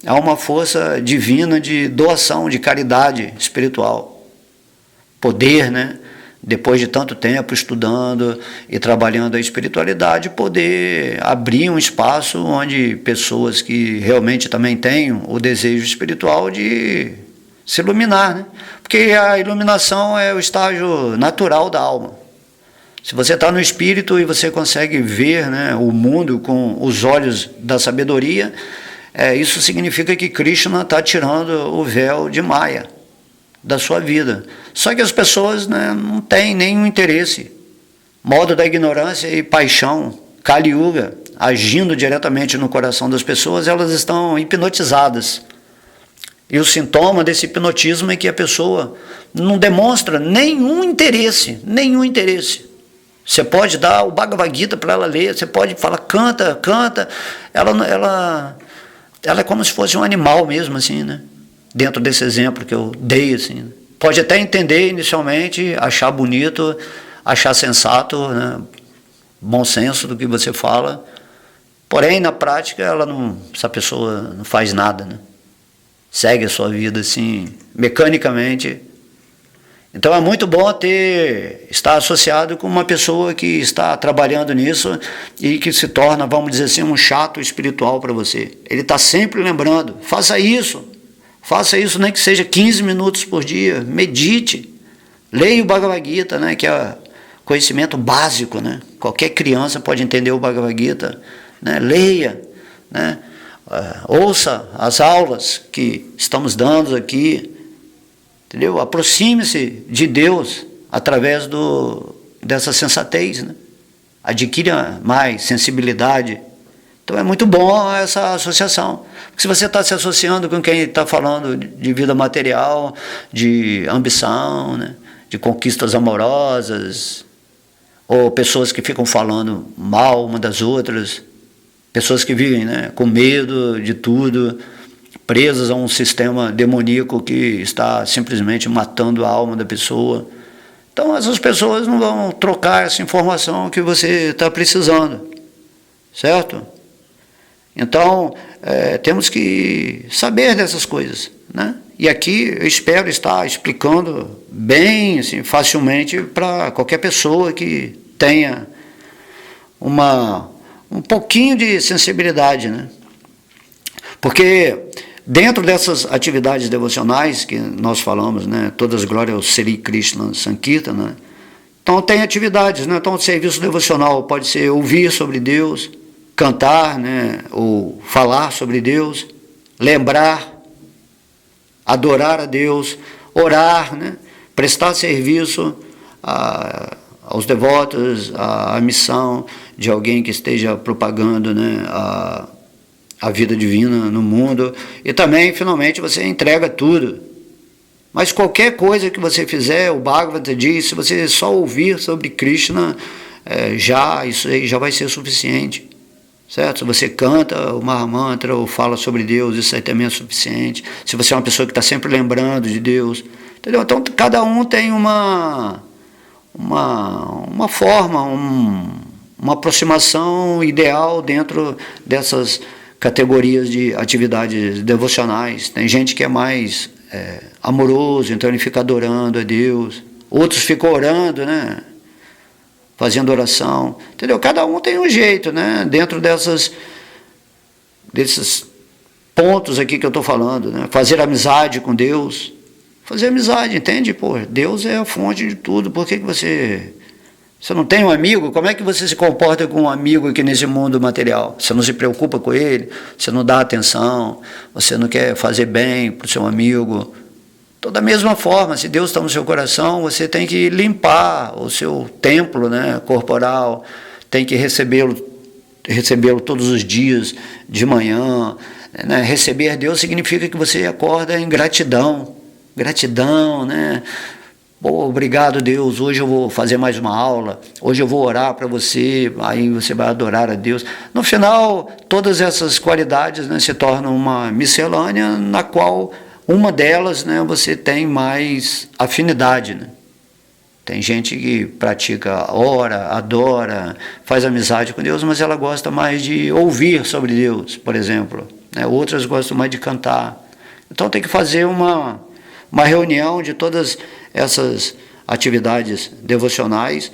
é uma força divina de doação, de caridade espiritual. Poder, né? Depois de tanto tempo estudando e trabalhando a espiritualidade, poder abrir um espaço onde pessoas que realmente também têm o desejo espiritual de se iluminar, né? Porque a iluminação é o estágio natural da alma. Se você está no espírito e você consegue ver, né, o mundo com os olhos da sabedoria, isso significa que Krishna está tirando o véu de Maya da sua vida. Só que as pessoas, né, não têm nenhum interesse. Modo da ignorância e paixão, Kali Yuga, agindo diretamente no coração das pessoas, elas estão hipnotizadas. E o sintoma desse hipnotismo é que a pessoa não demonstra nenhum interesse, nenhum interesse. Você pode dar o Bhagavad Gita para ela ler, você pode falar, canta, canta. Ela é como se fosse um animal mesmo, assim, né? Dentro desse exemplo que eu dei, assim. Pode até entender inicialmente, achar bonito, achar sensato, né? Bom senso do que você fala. Porém, na prática, essa pessoa não faz nada, né? Segue a sua vida assim, mecanicamente. Então é muito bom estar associado com uma pessoa que está trabalhando nisso e que se torna, vamos dizer assim, um chato espiritual para você. Ele está sempre lembrando, faça isso nem que seja 15 minutos por dia, medite, leia o Bhagavad Gita, né, que é conhecimento básico, né? Qualquer criança pode entender o Bhagavad Gita, né? Leia, né? Ouça as aulas que estamos dando aqui, entendeu? Aproxime-se de Deus através dessa sensatez, né? Adquira mais sensibilidade. Então é muito bom essa associação. Porque se você está se associando com quem está falando de vida material, de ambição, né? De conquistas amorosas, ou pessoas que ficam falando mal uma das outras, pessoas que vivem, né, com medo de tudo, presas a um sistema demoníaco que está simplesmente matando a alma da pessoa. Então essas pessoas não vão trocar essa informação que você está precisando, certo? Então temos que saber dessas coisas, né? E aqui eu espero estar explicando bem, assim, facilmente para qualquer pessoa que tenha um pouquinho de sensibilidade, né? Porque dentro dessas atividades devocionais que nós falamos, né, todas glórias ao Sri Krishna Sankirtana, né? Então tem atividades, né? Então o serviço devocional pode ser ouvir sobre Deus, cantar, né, ou falar sobre Deus, lembrar, adorar a Deus, orar, né, prestar serviço aos devotos, à missão de alguém que esteja propagando, né, a vida divina no mundo. E também, finalmente, você entrega tudo. Mas qualquer coisa que você fizer, o Bhagavata diz, se você só ouvir sobre Krishna, isso aí já vai ser suficiente. Certo? Se você canta o Mahamantra ou fala sobre Deus, isso aí também é suficiente. Se você é uma pessoa que está sempre lembrando de Deus, entendeu? Então, cada um tem uma forma, uma aproximação ideal dentro dessas categorias de atividades devocionais. Tem gente que é mais amoroso, então ele fica adorando a Deus. Outros ficam orando, né? Fazendo oração, entendeu? Cada um tem um jeito, né? Dentro desses pontos aqui que eu estou falando, né? Fazer amizade com Deus, fazer amizade, entende? Pô, Deus é a fonte de tudo. Por que você não tem um amigo? Como é que você se comporta com um amigo aqui nesse mundo material? Você não se preocupa com ele, você não dá atenção, você não quer fazer bem para o seu amigo. Então, da mesma forma, se Deus está no seu coração, você tem que limpar o seu templo, né, corporal, tem que recebê-lo todos os dias, de manhã, né? Receber Deus significa que você acorda em gratidão, né? Pô, obrigado, Deus, hoje eu vou fazer mais uma aula, hoje eu vou orar para você, aí você vai adorar a Deus. No final, todas essas qualidades, né, se tornam uma miscelânea na qual uma delas, né, você tem mais afinidade, né? Tem gente que pratica, ora, adora, faz amizade com Deus, mas ela gosta mais de ouvir sobre Deus, por exemplo. né? Outras gostam mais de cantar. Então tem que fazer uma reunião de todas essas atividades devocionais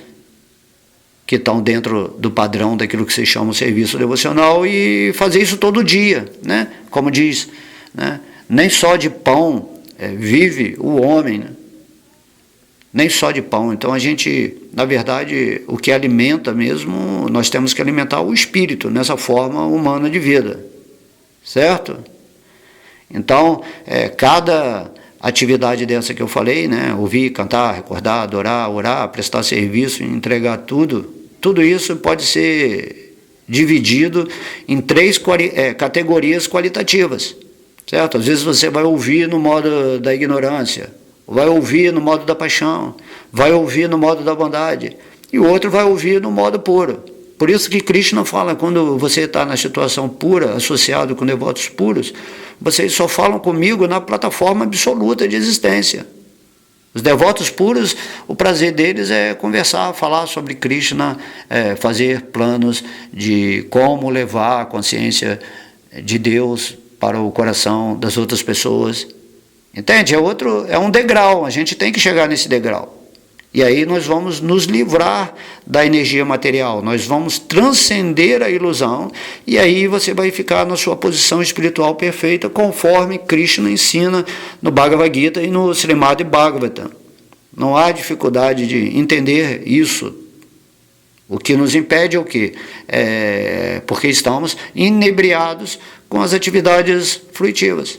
que estão dentro do padrão daquilo que se chama o serviço devocional e fazer isso todo dia, né? Como diz, né? Nem só de pão vive o homem, né? Nem só de pão. Então a gente, na verdade, o que alimenta mesmo, nós temos que alimentar o espírito nessa forma humana de vida, certo? Então, cada atividade dessa que eu falei, né? Ouvir, cantar, recordar, adorar, orar, prestar serviço, entregar tudo isso pode ser dividido em 3 categorias qualitativas, certo? Às vezes você vai ouvir no modo da ignorância, vai ouvir no modo da paixão, vai ouvir no modo da bondade, e o outro vai ouvir no modo puro. Por isso que Krishna fala, quando você está na situação pura, associado com devotos puros, vocês só falam comigo na plataforma absoluta de existência. Os devotos puros, o prazer deles é conversar, falar sobre Krishna, fazer planos de como levar a consciência de Deus para o coração das outras pessoas. Entende? É um degrau, a gente tem que chegar nesse degrau. E aí nós vamos nos livrar da energia material, nós vamos transcender a ilusão, e aí você vai ficar na sua posição espiritual perfeita, conforme Krishna ensina no Bhagavad Gita e no Srimad Bhagavatam. Não há dificuldade de entender isso. O que nos impede é o quê? Porque estamos inebriados com as atividades fruitivas,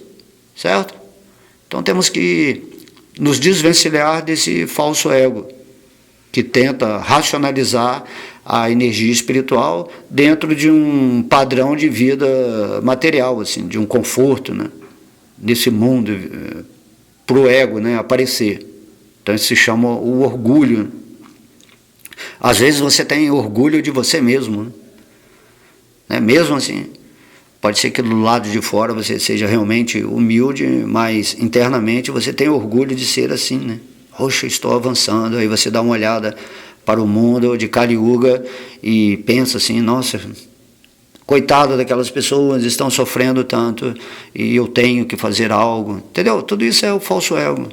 certo? Então temos que nos desvencilhar desse falso ego, que tenta racionalizar a energia espiritual dentro de um padrão de vida material, assim, de um conforto, né? Nesse mundo, para o ego, né, aparecer. Então isso se chama o orgulho. Às vezes você tem orgulho de você mesmo, né? Mesmo assim, pode ser que do lado de fora você seja realmente humilde, mas internamente você tem orgulho de ser assim, né? Poxa, estou avançando. Aí você dá uma olhada para o mundo de Kali Yuga e pensa assim, nossa, coitado daquelas pessoas, estão sofrendo tanto e eu tenho que fazer algo. Entendeu? Tudo isso é o falso ego.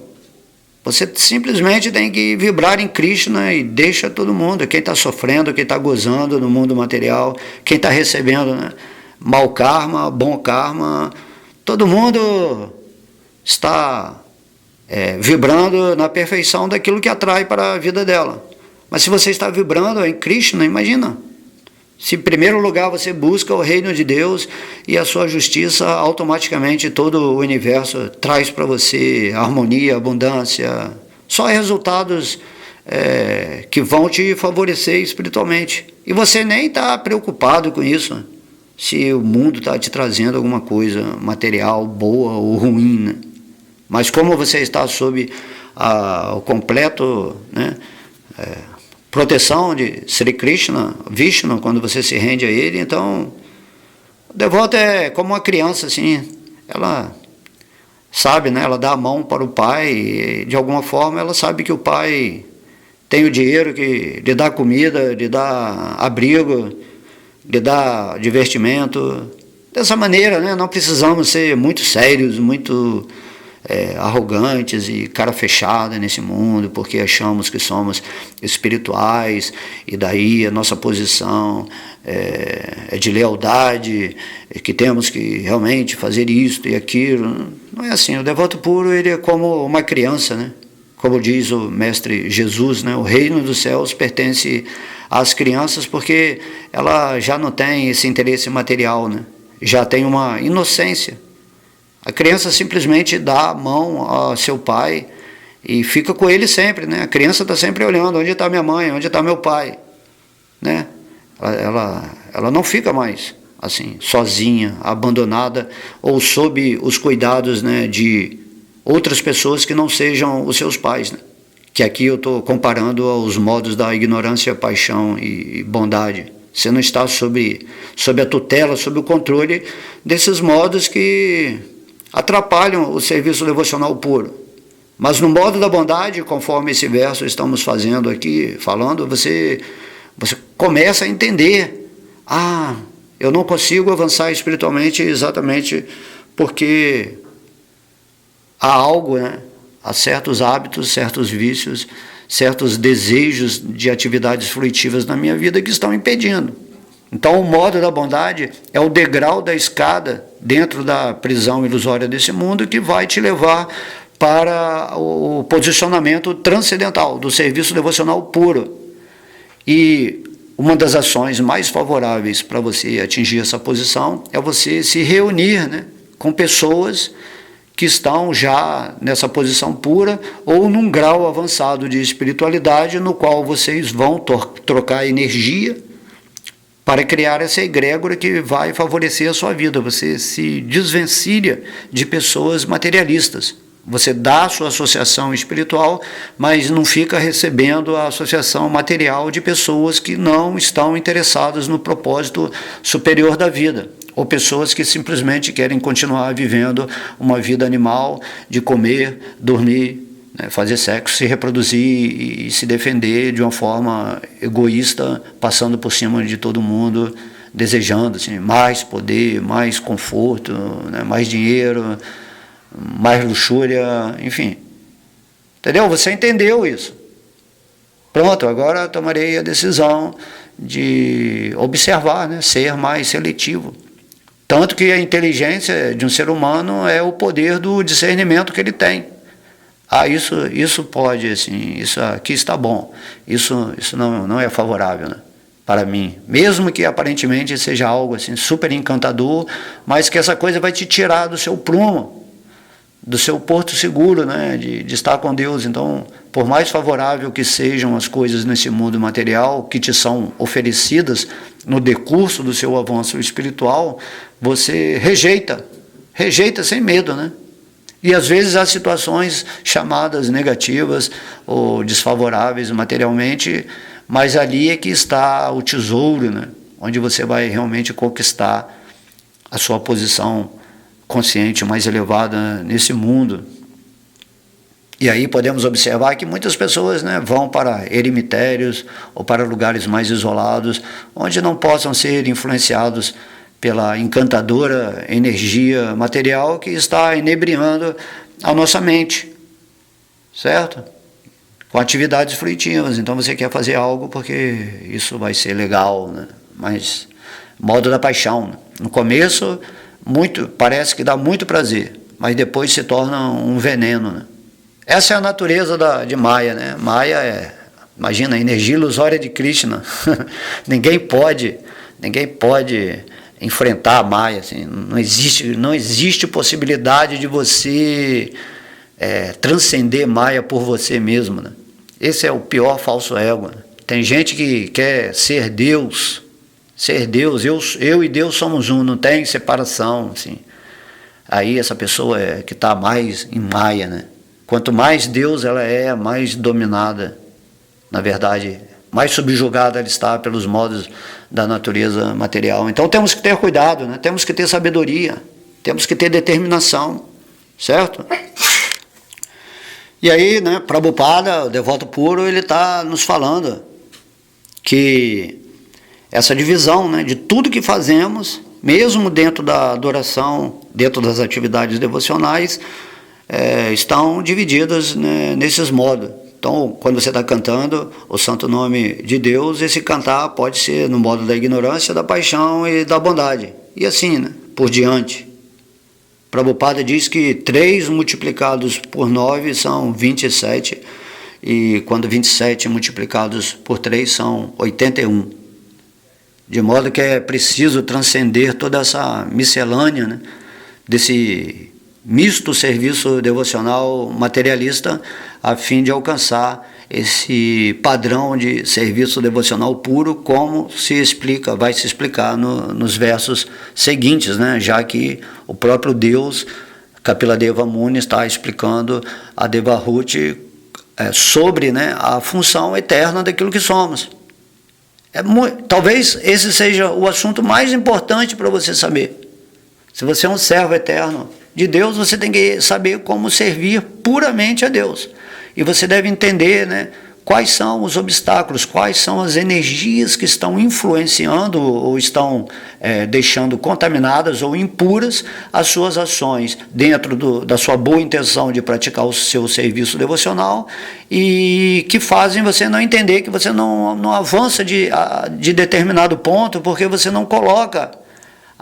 Você simplesmente tem que vibrar em Krishna e deixa todo mundo, quem está sofrendo, quem está gozando no mundo material, quem está recebendo, né? Mau karma, bom karma, todo mundo está vibrando na perfeição daquilo que atrai para a vida dela. Mas se você está vibrando em Krishna, imagina, se em primeiro lugar você busca o reino de Deus e a sua justiça, automaticamente todo o universo traz para você harmonia, abundância, só resultados que vão te favorecer espiritualmente. E você nem está preocupado com isso, se o mundo está te trazendo alguma coisa material boa ou ruim, né? Mas como você está sob o completo, né, proteção de Sri Krishna, Vishnu, quando você se rende a ele, então o devoto é como uma criança, assim, ela sabe, né, ela dá a mão para o pai e de alguma forma ela sabe que o pai tem o dinheiro que lhe dá comida, lhe dá abrigo, lhe dá divertimento. Dessa maneira, né, não precisamos ser muito sérios, muito arrogantes e cara fechada nesse mundo, porque achamos que somos espirituais e daí a nossa posição é de lealdade, que temos que realmente fazer isto e aquilo. Não é assim. O devoto puro, ele é como uma criança, né? Como diz o mestre Jesus, né? O reino dos céus pertence às crianças porque ela já não tem esse interesse material, né? Já tem uma inocência. A criança simplesmente dá a mão ao seu pai e fica com ele sempre, né? A criança está sempre olhando, onde está minha mãe, onde está meu pai, né? Ela não fica mais assim, sozinha, abandonada ou sob os cuidados, né, de outras pessoas que não sejam os seus pais, né? Que aqui eu estou comparando aos modos da ignorância, paixão e bondade. Você não está sob a tutela, sob o controle desses modos que atrapalham o serviço devocional puro. Mas no modo da bondade, conforme esse verso estamos fazendo aqui, falando, você começa a entender, Eu não consigo avançar espiritualmente exatamente porque há algo, né? Há certos hábitos, certos vícios, certos desejos de atividades fruitivas na minha vida que estão impedindo. Então, o modo da bondade é o degrau da escada dentro da prisão ilusória desse mundo que vai te levar para o posicionamento transcendental, do serviço devocional puro. E uma das ações mais favoráveis para você atingir essa posição é você se reunir, né, com pessoas que estão já nessa posição pura ou num grau avançado de espiritualidade no qual vocês vão trocar energia para criar essa egrégora que vai favorecer a sua vida. Você se desvencilha de pessoas materialistas. Você dá a sua associação espiritual, mas não fica recebendo a associação material de pessoas que não estão interessadas no propósito superior da vida, ou pessoas que simplesmente querem continuar vivendo uma vida animal de comer, dormir, né, fazer sexo, se reproduzir e se defender de uma forma egoísta, passando por cima de todo mundo, desejando assim, mais poder, mais conforto, né, mais dinheiro, mais luxúria, enfim. Entendeu? Você entendeu isso. Pronto, agora tomarei a decisão de observar, né, ser mais seletivo. Tanto que a inteligência de um ser humano é o poder do discernimento que ele tem. Ah, isso pode, assim, isso aqui está bom, isso não é favorável, né, para mim. Mesmo que aparentemente seja algo assim, super encantador, mas que essa coisa vai te tirar do seu prumo, do seu porto seguro, né, de estar com Deus. Então, por mais favorável que sejam as coisas nesse mundo material que te são oferecidas no decurso do seu avanço espiritual, você rejeita sem medo, né? E às vezes há situações chamadas negativas ou desfavoráveis materialmente, mas ali é que está o tesouro, né, onde você vai realmente conquistar a sua posição consciente mais elevada nesse mundo. E aí podemos observar que muitas pessoas, né, vão para eremitérios ou para lugares mais isolados, onde não possam ser influenciados pela encantadora energia material que está inebriando a nossa mente, certo? Com atividades fruitivas. Então você quer fazer algo porque isso vai ser legal, né? Mas modo da paixão, né? No começo parece que dá muito prazer, mas depois se torna um veneno, né? Essa é a natureza de Maya, né? Maya imagina, a energia ilusória de Krishna. Ninguém pode enfrentar a Maya, assim. Não existe possibilidade de você transcender Maya por você mesmo, né? Esse é o pior falso ego, né? Tem gente que quer ser Deus, eu e Deus somos um, não tem separação, assim. Aí essa pessoa que está mais em Maya, né? Quanto mais Deus ela é, mais dominada, na verdade, mais subjugada ela está pelos modos da natureza material. Então temos que ter cuidado, né? Temos que ter sabedoria, temos que ter determinação, certo? E aí, né, Prabhupada, o devoto puro, ele está nos falando que essa divisão, né, de tudo que fazemos, mesmo dentro da adoração, dentro das atividades devocionais, estão divididas, né, nesses modos. Então, quando você está cantando o santo nome de Deus, esse cantar pode ser no modo da ignorância, da paixão e da bondade. E assim, né, por diante. Prabhupada diz que 3 multiplicados por 9 são 27, e quando 27 multiplicados por 3 são 81. De modo que é preciso transcender toda essa miscelânea, né, desse misto serviço devocional materialista, a fim de alcançar esse padrão de serviço devocional puro, como vai se explicar nos versos seguintes, né? Já que o próprio Deus, Kapiladeva Muni, está explicando a Devahuti sobre, né, a função eterna daquilo que somos. Talvez esse seja o assunto mais importante para você saber. Se você é um servo eterno de Deus, você tem que saber como servir puramente a Deus. E você deve entender, né, quais são os obstáculos, quais são as energias que estão influenciando ou estão deixando contaminadas ou impuras as suas ações dentro da sua boa intenção de praticar o seu serviço devocional e que fazem você não entender que você não avança de determinado ponto porque você não coloca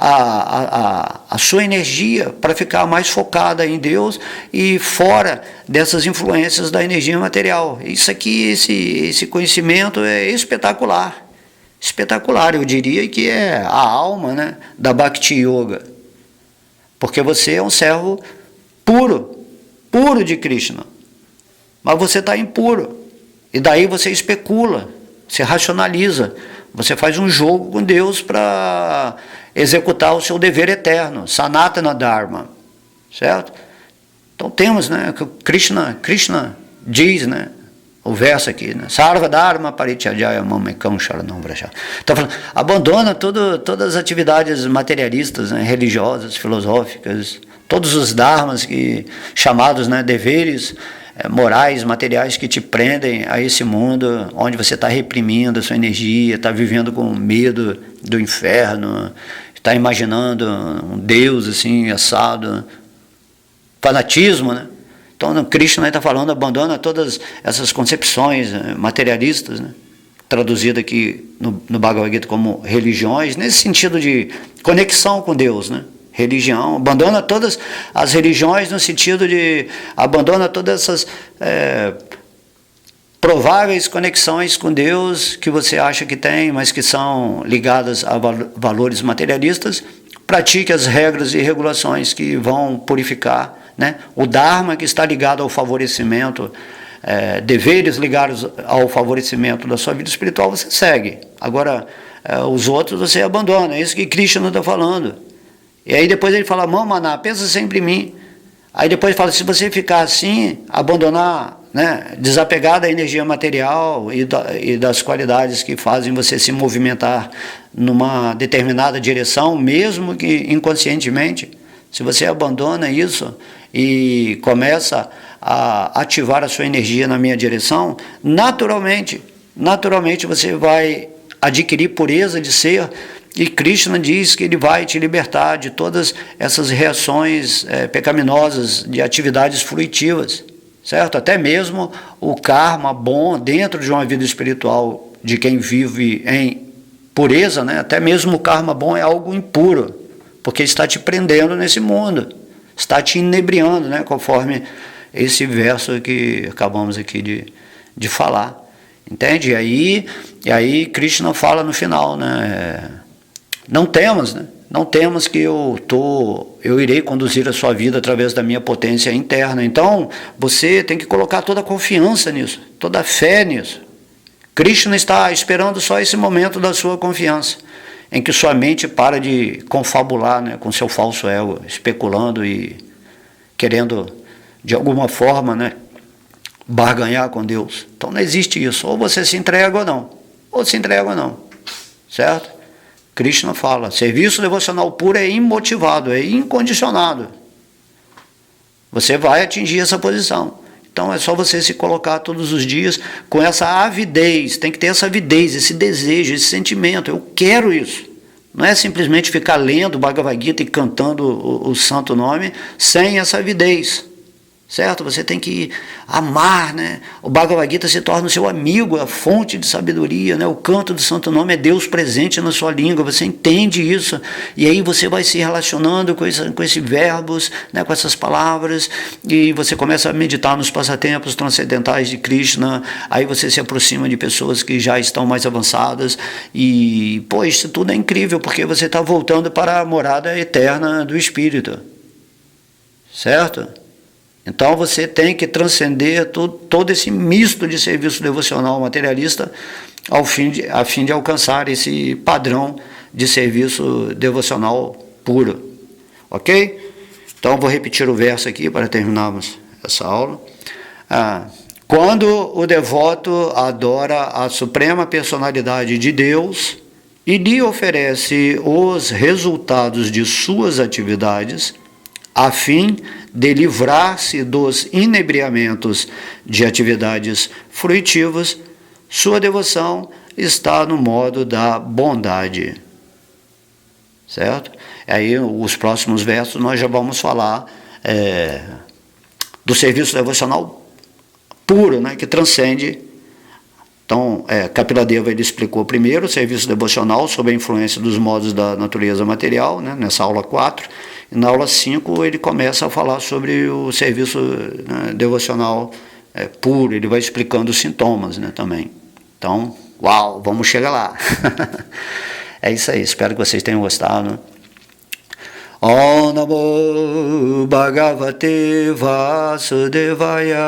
a sua energia para ficar mais focada em Deus e fora dessas influências da energia material. Isso aqui, esse conhecimento é espetacular. Espetacular, eu diria que é a alma, né, da Bhakti Yoga. Porque você é um servo puro de Krishna. Mas você está impuro. E daí você especula, você racionaliza, você faz um jogo com Deus para executar o seu dever eterno, Sanatana Dharma, certo? Então temos, né, que Krishna diz, né, o verso aqui, né, Sarva Dharma Parityajaya Mamekam Sharanam Vraja. Então falando, abandona todas as atividades materialistas, né, religiosas, filosóficas, todos os dharmas chamados, né, deveres morais, materiais que te prendem a esse mundo onde você está reprimindo a sua energia, está vivendo com medo do inferno, está imaginando um Deus assim, assado, fanatismo, né? Então, no Krishna está falando, abandona todas essas concepções materialistas, né? Traduzido aqui no Bhagavad Gita como religiões, nesse sentido de conexão com Deus, né? Religião, abandona todas as religiões no sentido de abandona todas essas prováveis conexões com Deus que você acha que tem, mas que são ligadas a valores materialistas. Pratique as regras e regulações que vão purificar, né, o Dharma, que está ligado ao favorecimento, deveres ligados ao favorecimento da sua vida espiritual, você segue. Agora, os outros você abandona, é isso que Krishna está falando. E aí depois ele fala, Mamana, pensa sempre em mim. Aí depois ele fala, se você ficar assim, abandonar, né, desapegar da energia material e das qualidades que fazem você se movimentar numa determinada direção, mesmo que inconscientemente, se você abandona isso e começa a ativar a sua energia na minha direção, naturalmente você vai adquirir pureza de ser. E Krishna diz que ele vai te libertar de todas essas reações pecaminosas de atividades fruitivas, certo? Até mesmo o karma bom dentro de uma vida espiritual de quem vive em pureza, né? Até mesmo o karma bom é algo impuro, porque está te prendendo nesse mundo, está te inebriando, né? Conforme esse verso que acabamos aqui de falar, entende? E aí Krishna fala no final, né? Não temos que eu irei conduzir a sua vida através da minha potência interna. Então, você tem que colocar toda a confiança nisso, toda a fé nisso. Krishna está esperando só esse momento da sua confiança, em que sua mente para de confabular, né, com seu falso ego, especulando e querendo, de alguma forma, né, barganhar com Deus. Então, não existe isso. Ou você se entrega ou não. Certo? Krishna fala, serviço devocional puro é imotivado, é incondicionado. Você vai atingir essa posição. Então é só você se colocar todos os dias com essa avidez, tem que ter essa avidez, esse desejo, esse sentimento, eu quero isso. Não é simplesmente ficar lendo Bhagavad Gita e cantando o santo nome sem essa avidez. Certo? Você tem que amar, né? O Bhagavad Gita se torna o seu amigo, a fonte de sabedoria, né? O canto do santo nome é Deus presente na sua língua, você entende isso, e aí você vai se relacionando com esses verbos, né? Com essas palavras, e você começa a meditar nos passatempos transcendentais de Krishna, aí você se aproxima de pessoas que já estão mais avançadas, e, pô, isso tudo é incrível, porque você está voltando para a morada eterna do Espírito, certo? Então você tem que transcender todo esse misto de serviço devocional materialista a fim de alcançar esse padrão de serviço devocional puro. Ok? Então vou repetir o verso aqui para terminarmos essa aula. Quando o devoto adora a suprema personalidade de Deus e lhe oferece os resultados de suas atividades, a fim de livrar-se dos inebriamentos de atividades fruitivas, sua devoção está no modo da bondade. Certo? Aí, os próximos versos, nós já vamos falar do serviço devocional puro, né, que transcende. Então, Kapiladeva ele explicou primeiro o serviço devocional sob a influência dos modos da natureza material, né, nessa aula 4, e na aula 5 ele começa a falar sobre o serviço, né, devocional puro, ele vai explicando os sintomas, né, também. Então, uau, vamos chegar lá. É isso aí, espero que vocês tenham gostado. Om Namo Bhagavate Vasudevaya.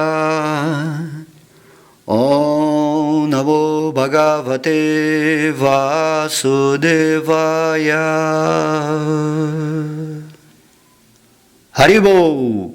Om Namo Bhagavate Vasudevaya. Haribol!